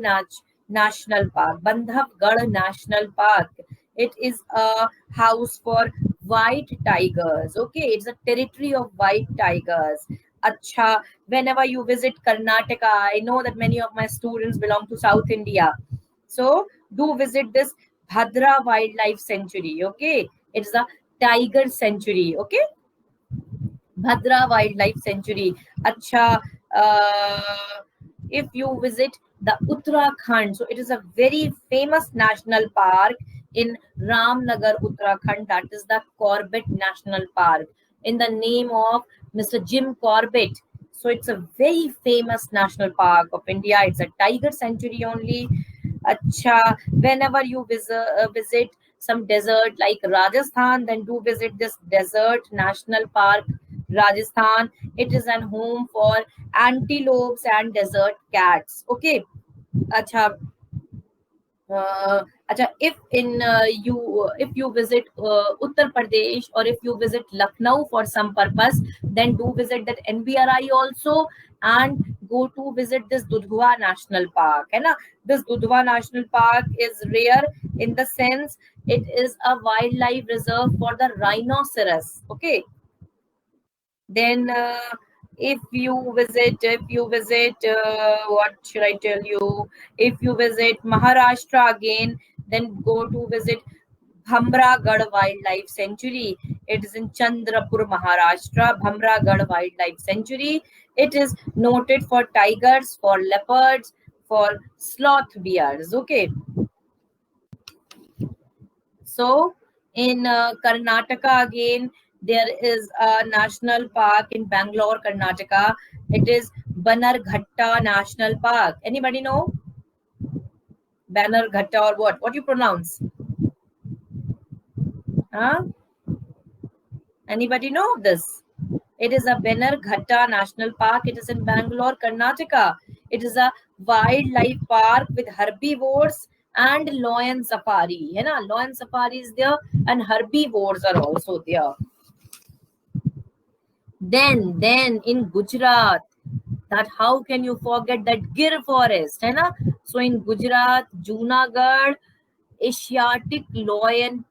National Park. Bandhavgarh National Park. It is a house for white tigers. Okay, it's a territory of white tigers. Acha, whenever you visit Karnataka, I know that many of my students belong to South India. So do visit this Bhadra Wildlife Sanctuary. Okay, it's a tiger sanctuary. Okay, Bhadra Wildlife Sanctuary. Acha, if you visit the Uttarakhand, so it is a very famous national park in Ramnagar, Uttarakhand. That is the Corbett National Park, in the name of Mr. Jim Corbett. So it's a very famous national park of India. It's a tiger sanctuary only. Acha, whenever you visit some desert like Rajasthan, then do visit this desert national park, Rajasthan. It is an home for antelopes and desert cats. Okay. Acha, if you visit Uttar Pradesh, or if you visit Lucknow for some purpose, then do visit that NBRI also, and go to visit this Dudhwa National Park. है ना? This Dudhwa National Park is rare in the sense it is a wildlife reserve for the rhinoceros. Okay. Then if you visit what should I tell you, if you visit Maharashtra again, then go to visit Bhamragarh Wildlife Sanctuary. It is in Chandrapur, Maharashtra. Bhamragarh Wildlife Sanctuary. It is noted for tigers, for leopards, for sloth bears. Okay. So in Karnataka again, there is a national park in Bangalore, Karnataka. It is Bannerghatta National Park. Anybody know? Bannerghatta, or what? What do you pronounce? Huh? Anybody know this? It is a Bannerghatta National Park. It is in Bangalore, Karnataka. It is a wildlife park with herbivores and lion safari. You know, lion safari is there, and herbivores are also there. Then in Gujarat, that how can you forget that Gir forest, है ना? So in Gujarat, Junagadh Asiatic lion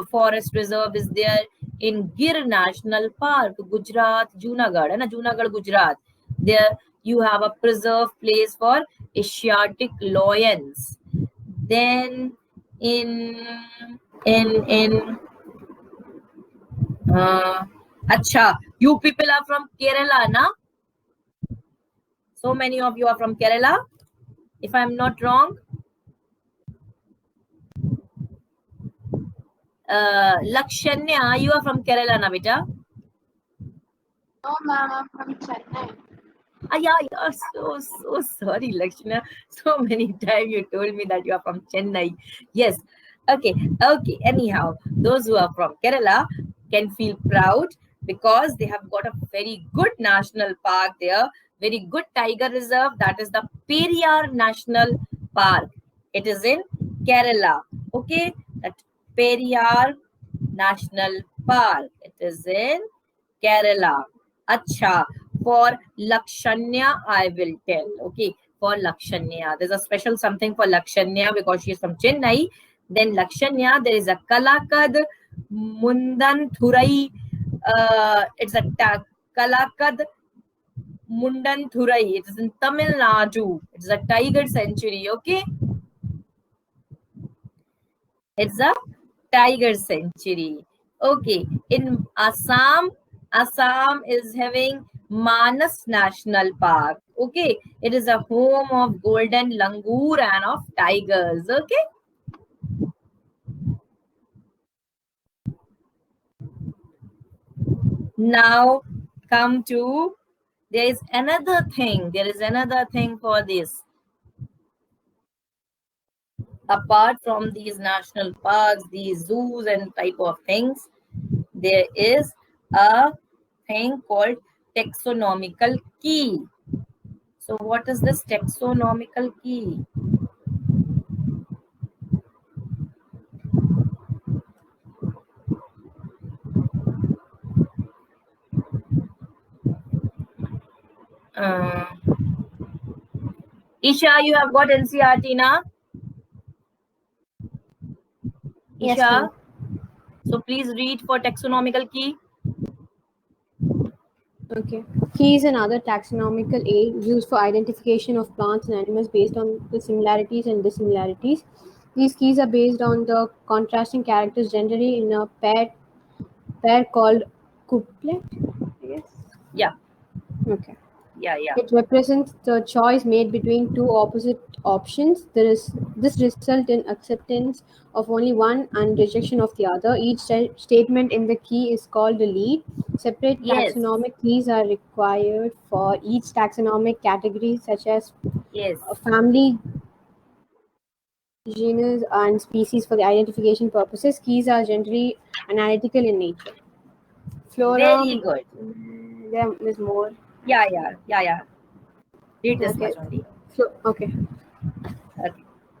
forest reserve is there. in Gir National Park, Gujarat, Junagadh, and Junagadh, Gujarat. There you have a preserve place for Asiatic lions. Then in Acha, you people are from Kerala, na? So many of you are from Kerala, if I'm not wrong. Lakshanya, you are from Kerala, na beta? No, ma'am, I'm from Chennai. Yeah, so sorry, Lakshana. So many times you told me that you are from Chennai. Yes. Okay. Anyhow, those who are from Kerala can feel proud because they have got a very good national park there, very good tiger reserve. That is the Periyar National Park. It is in Kerala. Okay. That Periyar National Park. It is in Kerala. Acha. For Lakshanya, I will tell. Okay, for Lakshanya, there's a special something for Lakshanya because she is from Chennai. Then Lakshanya, there is a Kalakad Mundan Thurai. It's a Kalakad Mundan Thurai. It is in Tamil Nadu. It's a tiger sanctuary. Okay, it's a tiger sanctuary. Okay, in Assam is having Manas National Park. Okay, it is a home of golden langur and of tigers. Okay, now come to, there is another thing for this. Apart from these national parks, these zoos and type of things, there is a thing called taxonomical key. So what is this taxonomical key? Isha, you have got NCERT na? Yes, Isha, ma'am. so please read for taxonomical key. Okay. Key is another taxonomical aid used for identification of plants and animals based on the similarities and dissimilarities. These keys are based on the contrasting characters generally in a pair called couplet, I guess. Yeah. Okay. Yeah. It represents the choice made between two opposite options. This results in acceptance of only one and rejection of the other. Each statement in the key is called a lead. Separate Yes. taxonomic keys are required for each taxonomic category, such as Yes. family, genus, and species for the identification purposes. Keys are generally analytical in nature. Flora, Very good. there is more. Yeah. Read this Okay. much only. Okay.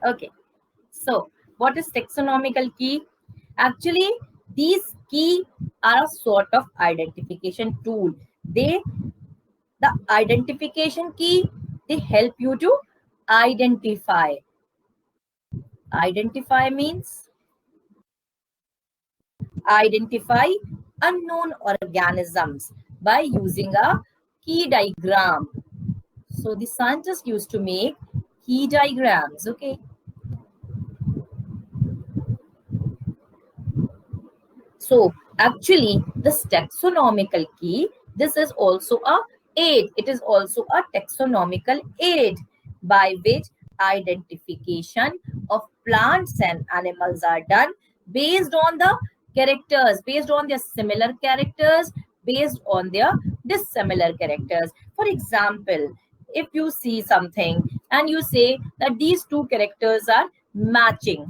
Okay. So what is taxonomical key? Actually, these key are a sort of identification tool. The identification key, they help you to identify. Identify means identify unknown organisms by using a key diagram. So the scientists used to make key diagrams. Okay. So actually this taxonomical key, this is also a aid. It is also a taxonomical aid by which identification of plants and animals are done based on the characters, based on their similar characters, based on their dissimilar characters. For example, if you see something and you say that these two characters are matching,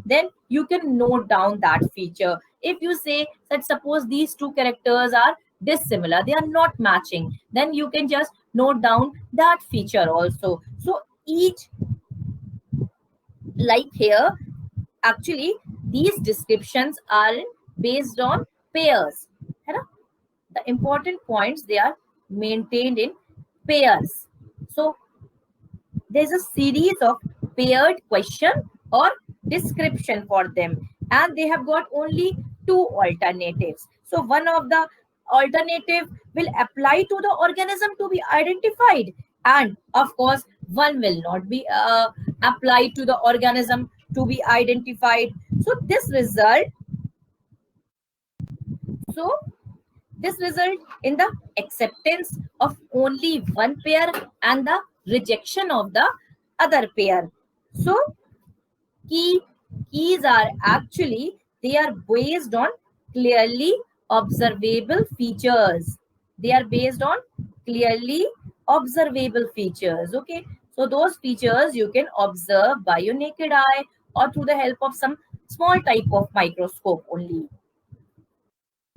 then you can note down that feature. If you say that suppose these two characters are dissimilar, they are not matching, then you can just note down that feature also. So each, like here, actually these descriptions are based on pairs. The important points, they are maintained in pairs. So there's a series of paired question or description for them, and they have got only two alternatives. So one of the alternative will apply to the organism to be identified, and of course one will not be applied to the organism to be identified. So this result in the acceptance of only one pair and the rejection of the other pair. So keys are actually, they are based on clearly observable features. They are based on clearly observable features. Okay, so those features you can observe by your naked eye or through the help of some small type of microscope only,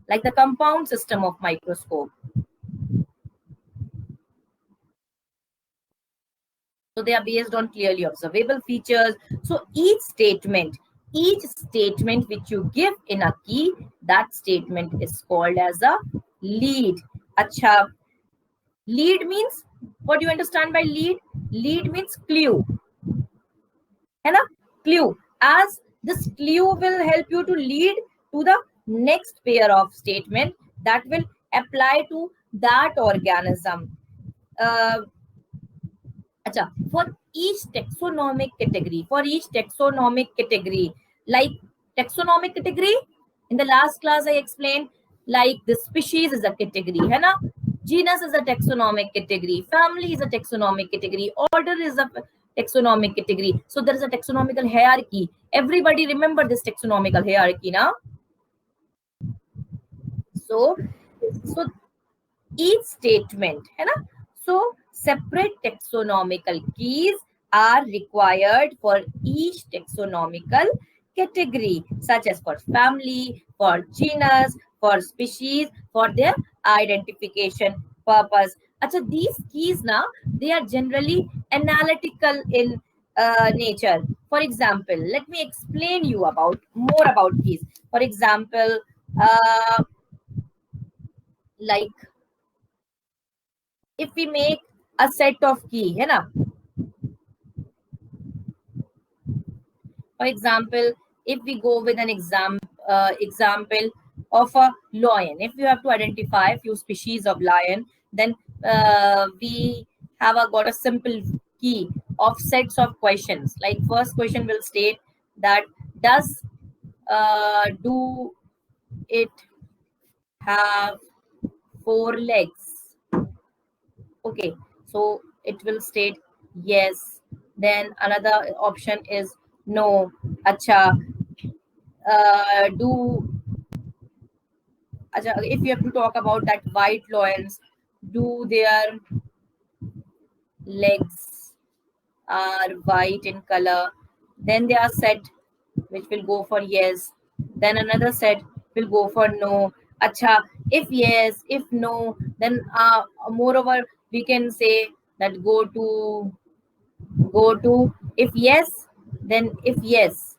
like the compound system of microscope. So they are based on clearly observable features. So each statement which you give in a key, that statement is called as a lead. Acha, lead means, what do you understand by lead? Lead means clue. है ना? Clue. As this clue will help you to lead to the next pair of statement that will apply to that organism. For each taxonomic category, like taxonomic category, in the last class I explained, like the species is a category, है ना? Genus is a taxonomic category, family is a taxonomic category, order is a taxonomic category. So there is a taxonomical hierarchy. Everybody remember this taxonomical hierarchy now. So each statement, है ना? So separate taxonomical keys are required for each taxonomical category, such as for family, for genus, for species, for their identification purpose. Achha, these keys now, they are generally analytical in nature. For example, let me explain you more about keys. For example, like if we make a set of key, है ना? For example, if we go with an example of a lion, if you have to identify a few species of lion, then we have got a simple key of sets of questions. Like first question will state that do it have 4 legs? Okay, so it will state yes. Then another option is no. Acha, if you have to talk about that white lions, do their legs are white in color? Then they are set, which will go for yes. Then another set will go for no. Acha, if yes, if no, then moreover we can say that go to if yes, then if yes,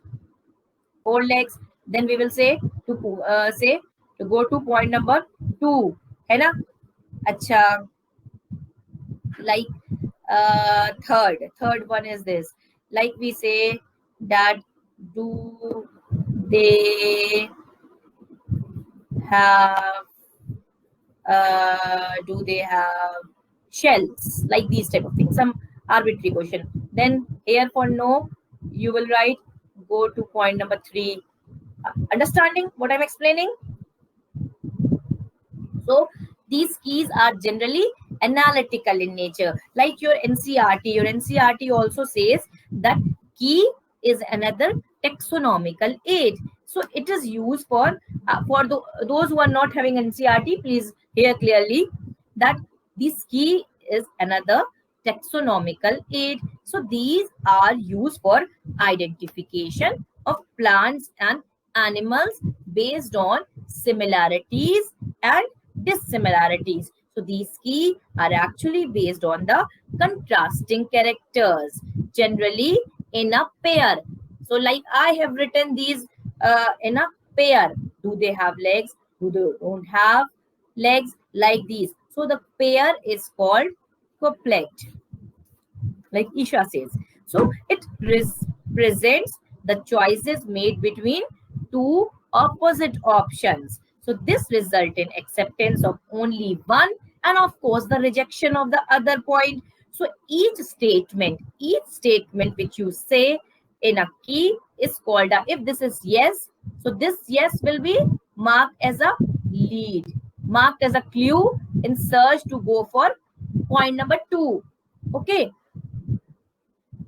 4 legs, then we will say to go to point number 2, है ना? अच्छा, like third one is this, like we say that do they have shells, like these type of things, some arbitrary question. Then here for no, you will write go to point number 3. Understanding what I'm explaining? So these keys are generally analytical in nature, like your NCERT also says that key is another taxonomical aid. So it is used for those who are not having NCERT, please hear clearly that this key is another taxonomical aid. So these are used for identification of plants and animals based on similarities and dissimilarities. So these keys are actually based on the contrasting characters, generally in a pair. So like I have written these in a pair. Do they have legs? Do they don't have legs? Like these. So the pair is called couplet, like Isha says. So it presents the choices made between two opposite options. So this result in acceptance of only one and of course the rejection of the other point. So each statement which you say in a key is called a, if this is yes, so this yes will be marked as a lead, marked as a clue in search to go for point number 2. Okay.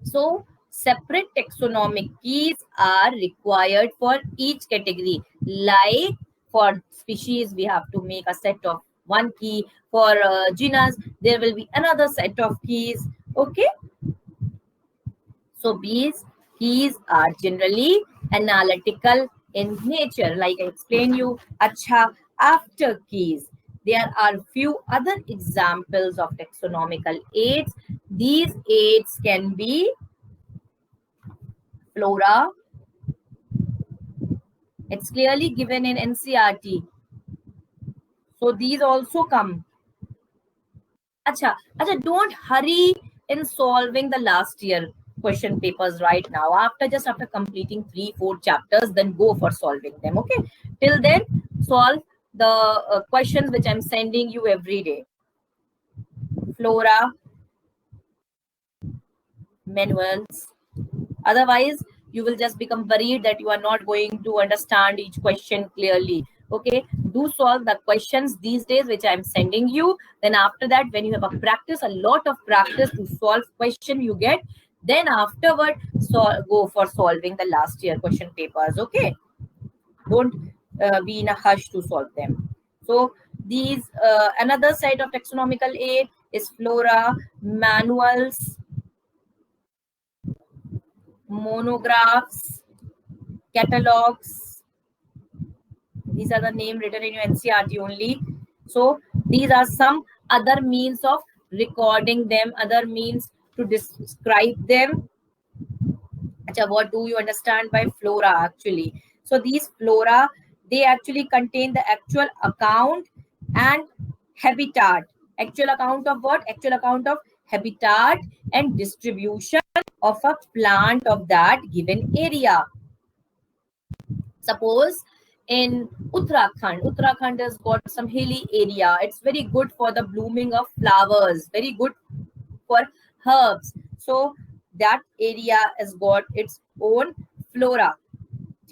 So separate taxonomic keys are required for each category. Like for species, we have to make a set of one key. For genus, there will be another set of keys. Okay. So these keys are generally analytical in nature. Like I explained you, acha, after keys, there are few other examples of taxonomical aids. These aids can be flora. It's clearly given in NCERT. So these also come. Acha, don't hurry in solving the last year question papers right now. After completing 3-4 chapters, then go for solving them. Okay. Till then, solve the questions which I'm sending you every day. Flora, manuals. Otherwise, you will just become worried that you are not going to understand each question clearly. Okay, do solve the questions these days which I'm sending you. Then after that, when you have a lot of practice to solve question you get, then afterward, go for solving the last year question papers. Okay, don't be in a hush to solve them. So these another side of taxonomical aid is flora, manuals, monographs, catalogs. These are the name written in your NCERT only. So these are some other means of recording them, other means to describe them. Achha, what do you understand by flora actually? So these flora, they actually contain the actual account and habitat. Actual account of what? Actual account of habitat and distribution of a plant of that given area. Suppose in Uttarakhand has got some hilly area. It's very good for the blooming of flowers, very good for herbs. So that area has got its own flora.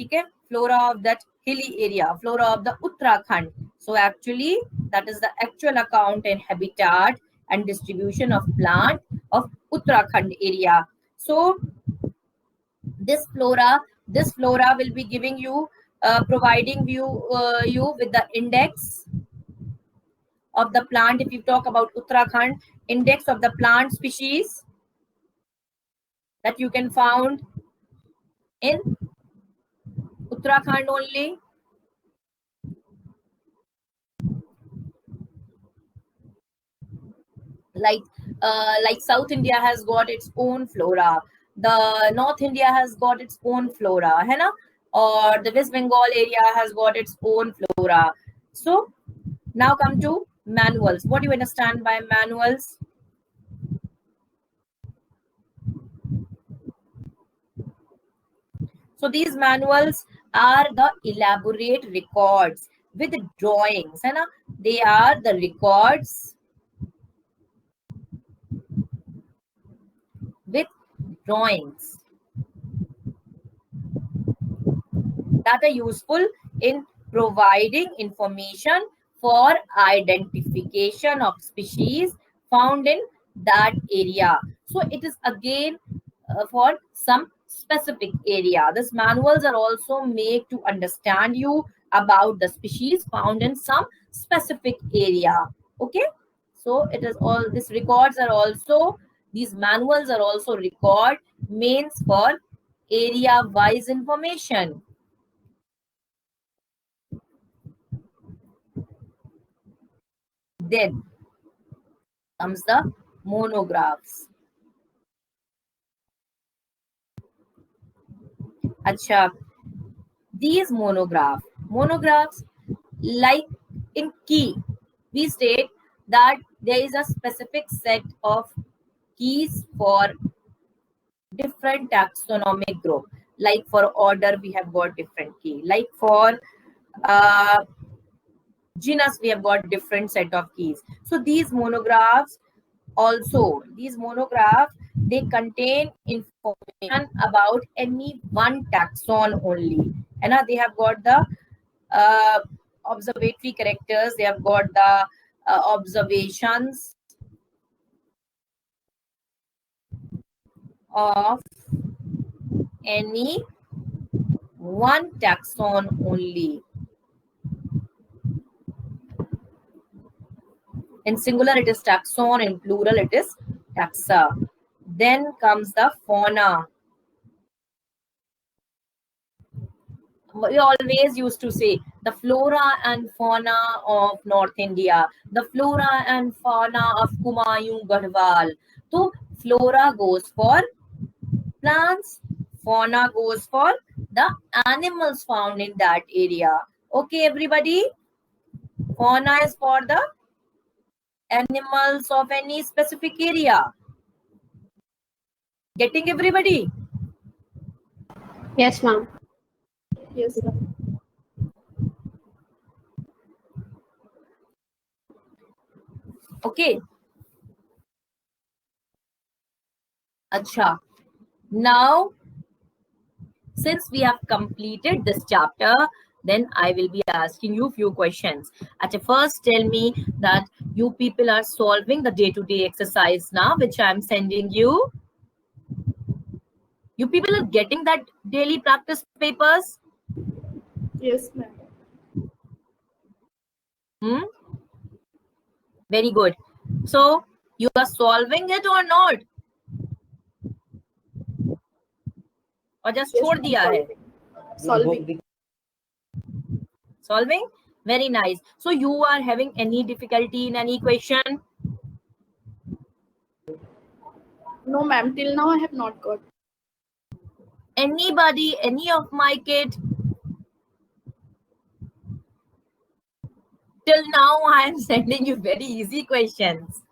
Okay? Flora of that hilly area, flora of the Uttarakhand. So actually, that is the actual account and habitat and distribution of plant of Uttarakhand area. So this flora will be giving you, providing you with the index of the plant. If you talk about Uttarakhand, index of the plant species that you can found in Uttarakhand only. Like South India has got its own flora. The North India has got its own flora, है ना? Or the West Bengal area has got its own flora. So now come to manuals. What do you understand by manuals? So these manuals are the elaborate records with drawings, है ना? They are the records with drawings that are useful in providing information for identification of species found in that area. So it is again for some specific area. These manuals are also made to understand you about the species found in some specific area. Okay, so it is all these records are also, these manuals are also record means for area wise information. Then comes the monographs. Acha, these monographs, like in key, we state that there is a specific set of keys for different taxonomic group. Like for order, we have got different key. Like for Genus, we have got different set of keys. So these monographs also, they contain information about any one taxon only. And they have got the observatory characters, they have got the observations of any one taxon only. In singular it is taxon, in plural it is taxa. Then comes the fauna. We always used to say the flora and fauna of North India, the flora and fauna of Kumaun Garhwal. So flora goes for plants, fauna goes for the animals found in that area. Okay, everybody? Fauna is for the animals of any specific area. Getting everybody? Yes, ma'am. Yes, sir. Okay. Acha. Now, since we have completed this chapter, then I will be asking you few questions. Acha, first tell me that you people are solving the day-to-day exercise now, which I am sending you. You people are getting that daily practice papers? Yes, ma'am. Very good. So, you are solving it or not? Or just Yes, chhod ma'am. diya hai? Solving. Solving? Very nice. So, you are having any difficulty in any question? No, ma'am. Till now, I have not got. Anybody, any of my kid? Till now, I am sending you very easy questions.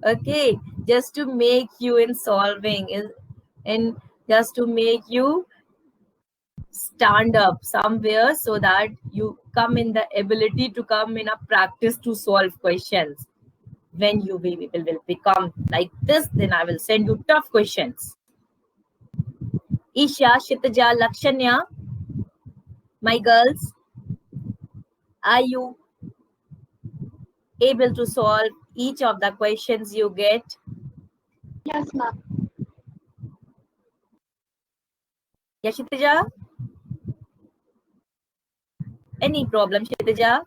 Okay, just to make you in solving and just to make you stand up somewhere so that you come in the ability to come in a practice to solve questions. When you people will become like this, then I will send you tough questions. Isha, Shitaja, Lakshanya, my girls, are you able to solve each of the questions you get? Yes, ma'am. Yeah, Shitaja? Any problem, Shitaja?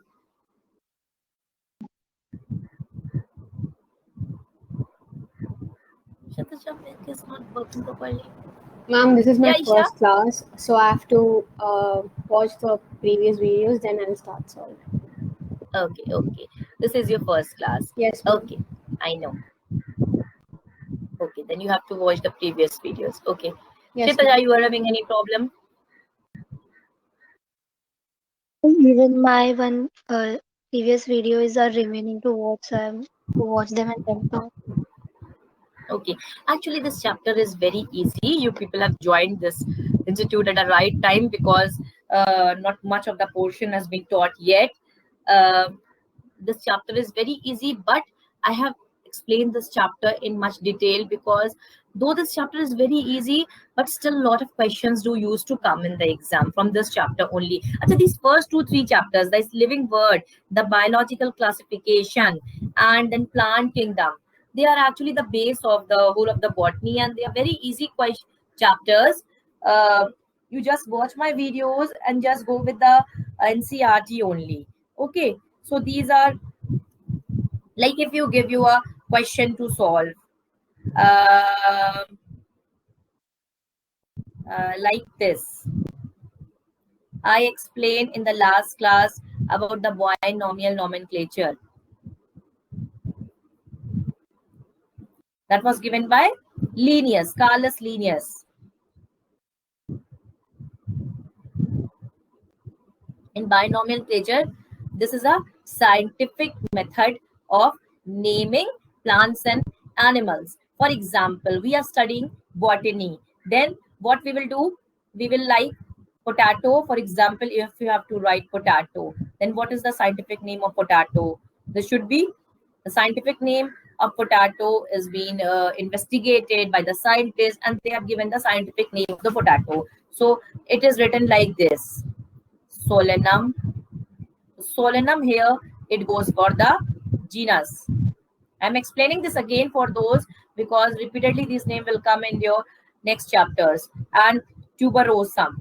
Shitaja, mic is not working properly. Ma'am, this is my Yeah, Isha? first class, so I have to watch the previous videos, then I'll start solving. Okay. This is your first class. Yes, ma'am. Okay, I know. Okay, then you have to watch the previous videos. Okay. Yes, Shitaja, ma'am. you are having any problem? Even my one previous videos are remaining to watch, so I have to watch them and then talk. Okay, actually this chapter is very easy. You people have joined this institute at the right time because not much of the portion has been taught yet. This chapter is very easy, but I have explained this chapter in much detail because though this chapter is very easy, but still a lot of questions do used to come in the exam from this chapter only. Achha, these first 2-3 chapters, this living world, the biological classification, and then plant kingdom, they are actually the base of the whole of the botany, and they are very easy chapters. You just watch my videos and just go with the NCRT only. Okay, so these are like if you give you a question to solve, like this. I explained in the last class about the binomial nomenclature. That was given by Linnaeus, Carolus Linnaeus. In binomial nomenclature, this is a scientific method of naming plants and animals. For example, we are studying botany. Then what we will do? We will like potato. For example, if you have to write potato, Then what is the scientific name of potato? This should be the scientific name of potato is being investigated by the scientists, and they have given the scientific name of the potato. So it is written like this: Solanum. Solanum here, it goes for the genus. I'm explaining this again for those because repeatedly these names will come in your next chapters. And tuberosum.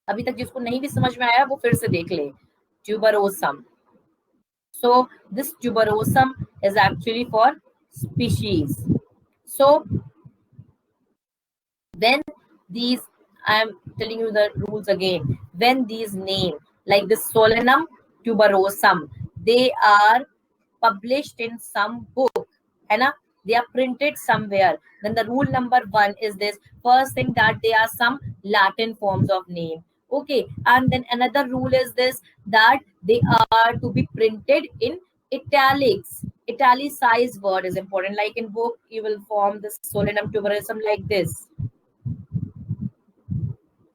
अभी तक जिसको नहीं भी समझ में आया वो फिर से देख ले. Tuberosum. So this tuberosum is actually for species. So when these, I am telling you the rules again, when these names like this Solanum tuberosum, they are published in some book, and they are printed somewhere, then the rule number 1 is this: first thing, that they are some Latin forms of name. Okay, and then another rule is this, that they are to be printed in italics. Italicized word is important. Like in book, you will form this Solanum tuberosum like this.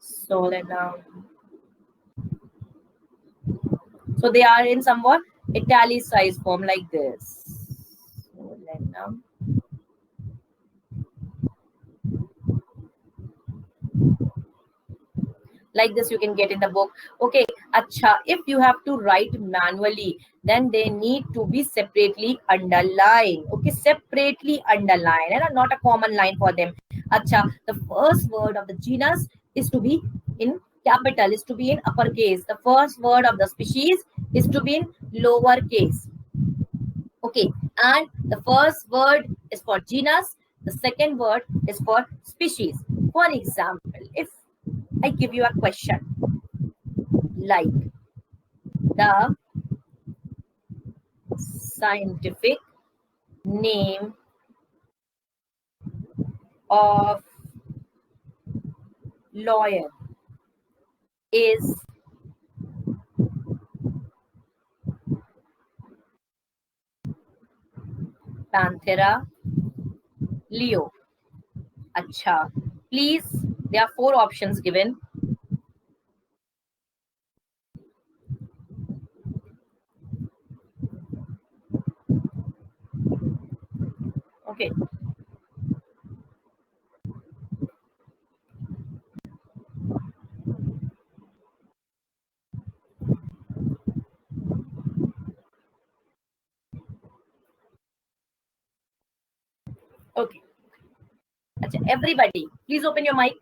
Solanum. So they are in somewhat italicized form like this. Solanum. Like this you can get in the book. Okay, acha, if you have to write manually, then they need to be separately underlined. Okay, separately underlined, and not a common line for them. Acha, the first word of the genus is to be in capital, is to be in uppercase. The first word of the species is to be in lowercase. Okay, and the first word is for genus, the second word is for species. For example, if I give you a question like the scientific name of lawyer is Panthera leo. Acha, please, there are 4 options given. Okay. Okay. Achha, everybody, please open your mic.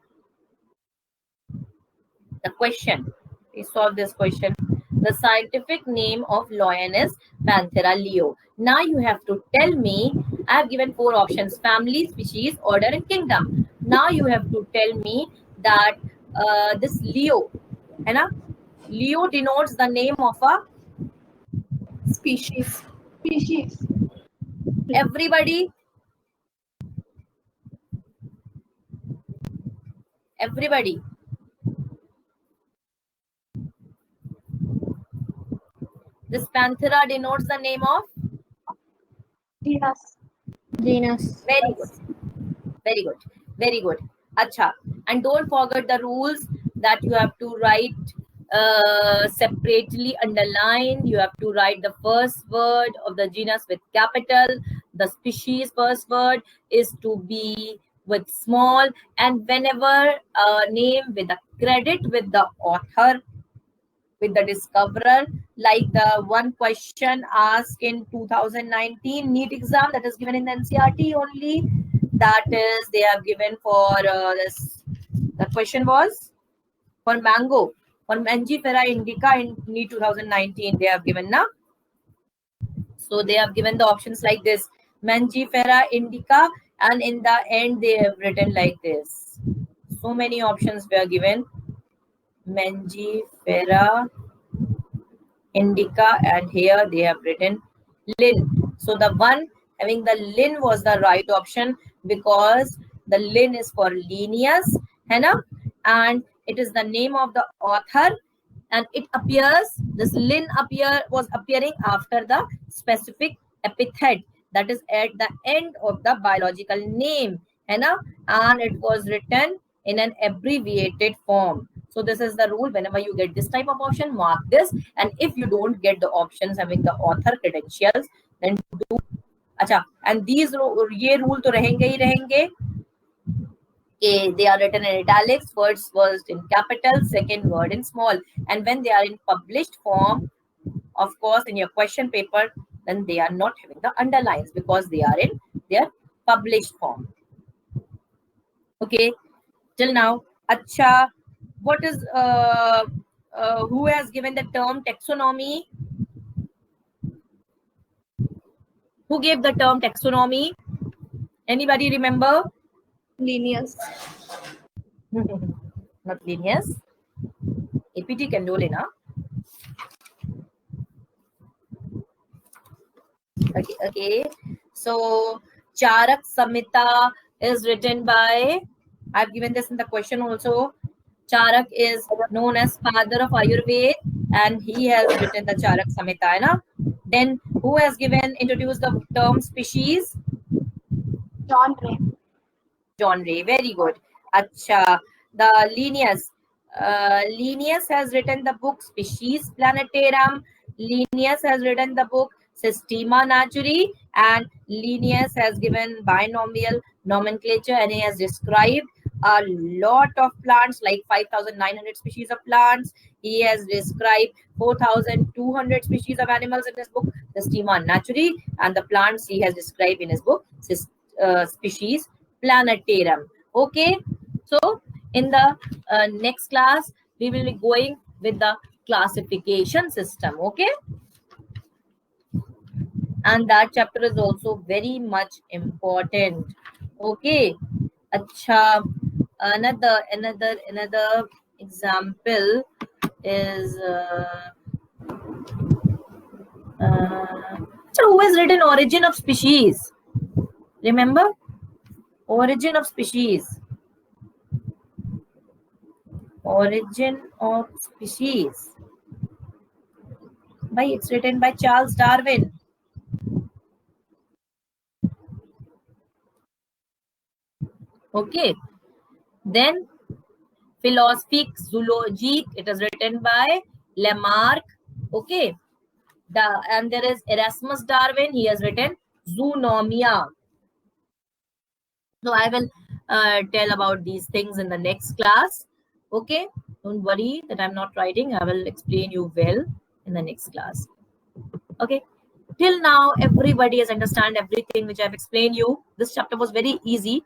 The question, please solve this question. The scientific name of lion is Panthera leo. Now you have to tell me, I have given 4 options: family, species, order, and kingdom. Now you have to tell me that this Leo, Leo denotes the name of a Species. Species. everybody. Everybody. This Panthera denotes the name of? Genus. Genus. Very good. Very good. Very good. Acha. And don't forget the rules that you have to write separately underlined. You have to write the first word of the genus with capital. The species first word is to be with small. And whenever a name with a credit with the author, with the discoverer, like the one question asked in 2019 NEET exam that is given in the NCERT only, that is they have given for this. The question was for mango, for Mangifera indica in NEET 2019 they have given na. So they have given the options like this: Mangifera indica, and in the end they have written like this. So many options were given: Mangifera indica, and here they have written Lin. So the one having the Lin was the right option, because the Lin is for Linnaeus, and it is the name of the author, and it appears, this Lin was appearing after the specific epithet that is at the end of the biological name, and it was written in an abbreviated form. So this is the rule. Whenever you get this type of option, mark this. And if you don't get the options having the author credentials, then do. Acha, and these ये rule तो रहेंगे ही रहेंगे. They are written in italics, first word in capital, second word in small. And when they are in published form, of course, in your question paper, then they are not having the underlines because they are in their published form. Okay, till now. Acha, what is, who has given the term taxonomy? Who gave the term taxonomy? Anybody remember? Linnaeus. Not Linnaeus. APT can do Lena. Okay. So Charak Samhita is written by, I've given this in the question also. Charak is known as father of Ayurveda, and he has written the Charak Samhita. Na? Then who has introduced the term species? John Ray. John Ray. Very good. Acha. The Linnaeus. Linnaeus has written the book Species Planetarum. Linnaeus has written the book Systema Naturae, and Linnaeus has given binomial nomenclature, and he has described a lot of plants, like 5,900 species of plants. He has described 4,200 species of animals in his book Systema Naturae, and the plants he has described in his book Species Planetarum. Okay, so in the next class we will be going with the classification system. Okay, and that chapter is also very much important. Okay, acha, another example is so who has written Origin of Species? Remember, Origin of Species. Origin of Species. It's written by Charles Darwin. Okay. Then Philosophique Zoologique, it is written by Lamarck. Okay. And there is Erasmus Darwin. He has written Zoonomia. So I will tell about these things in the next class. Okay. Don't worry that I'm not writing. I will explain you well in the next class. Okay. Till now, everybody has understand everything which I've explained you. This chapter was very easy.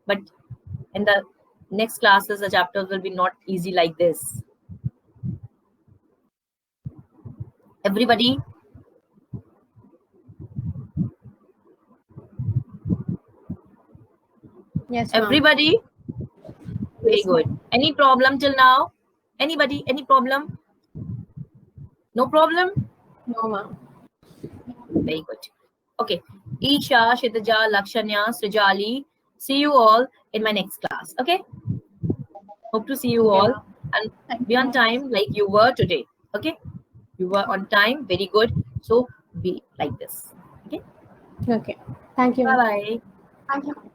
But in the next classes, the chapters will be not easy like this. Everybody? Yes, everybody? Very good. Any problem till now? Anybody? Any problem? No problem? No, ma'am. Very good. Okay. Isha, Shitaja, Lakshanya, Srijali. See you all in my next class. Okay? Hope to see you all and be on time like you were today. Okay? You were on time. Very good. So be like this. Okay? Okay. Thank you. Bye-bye. Thank you.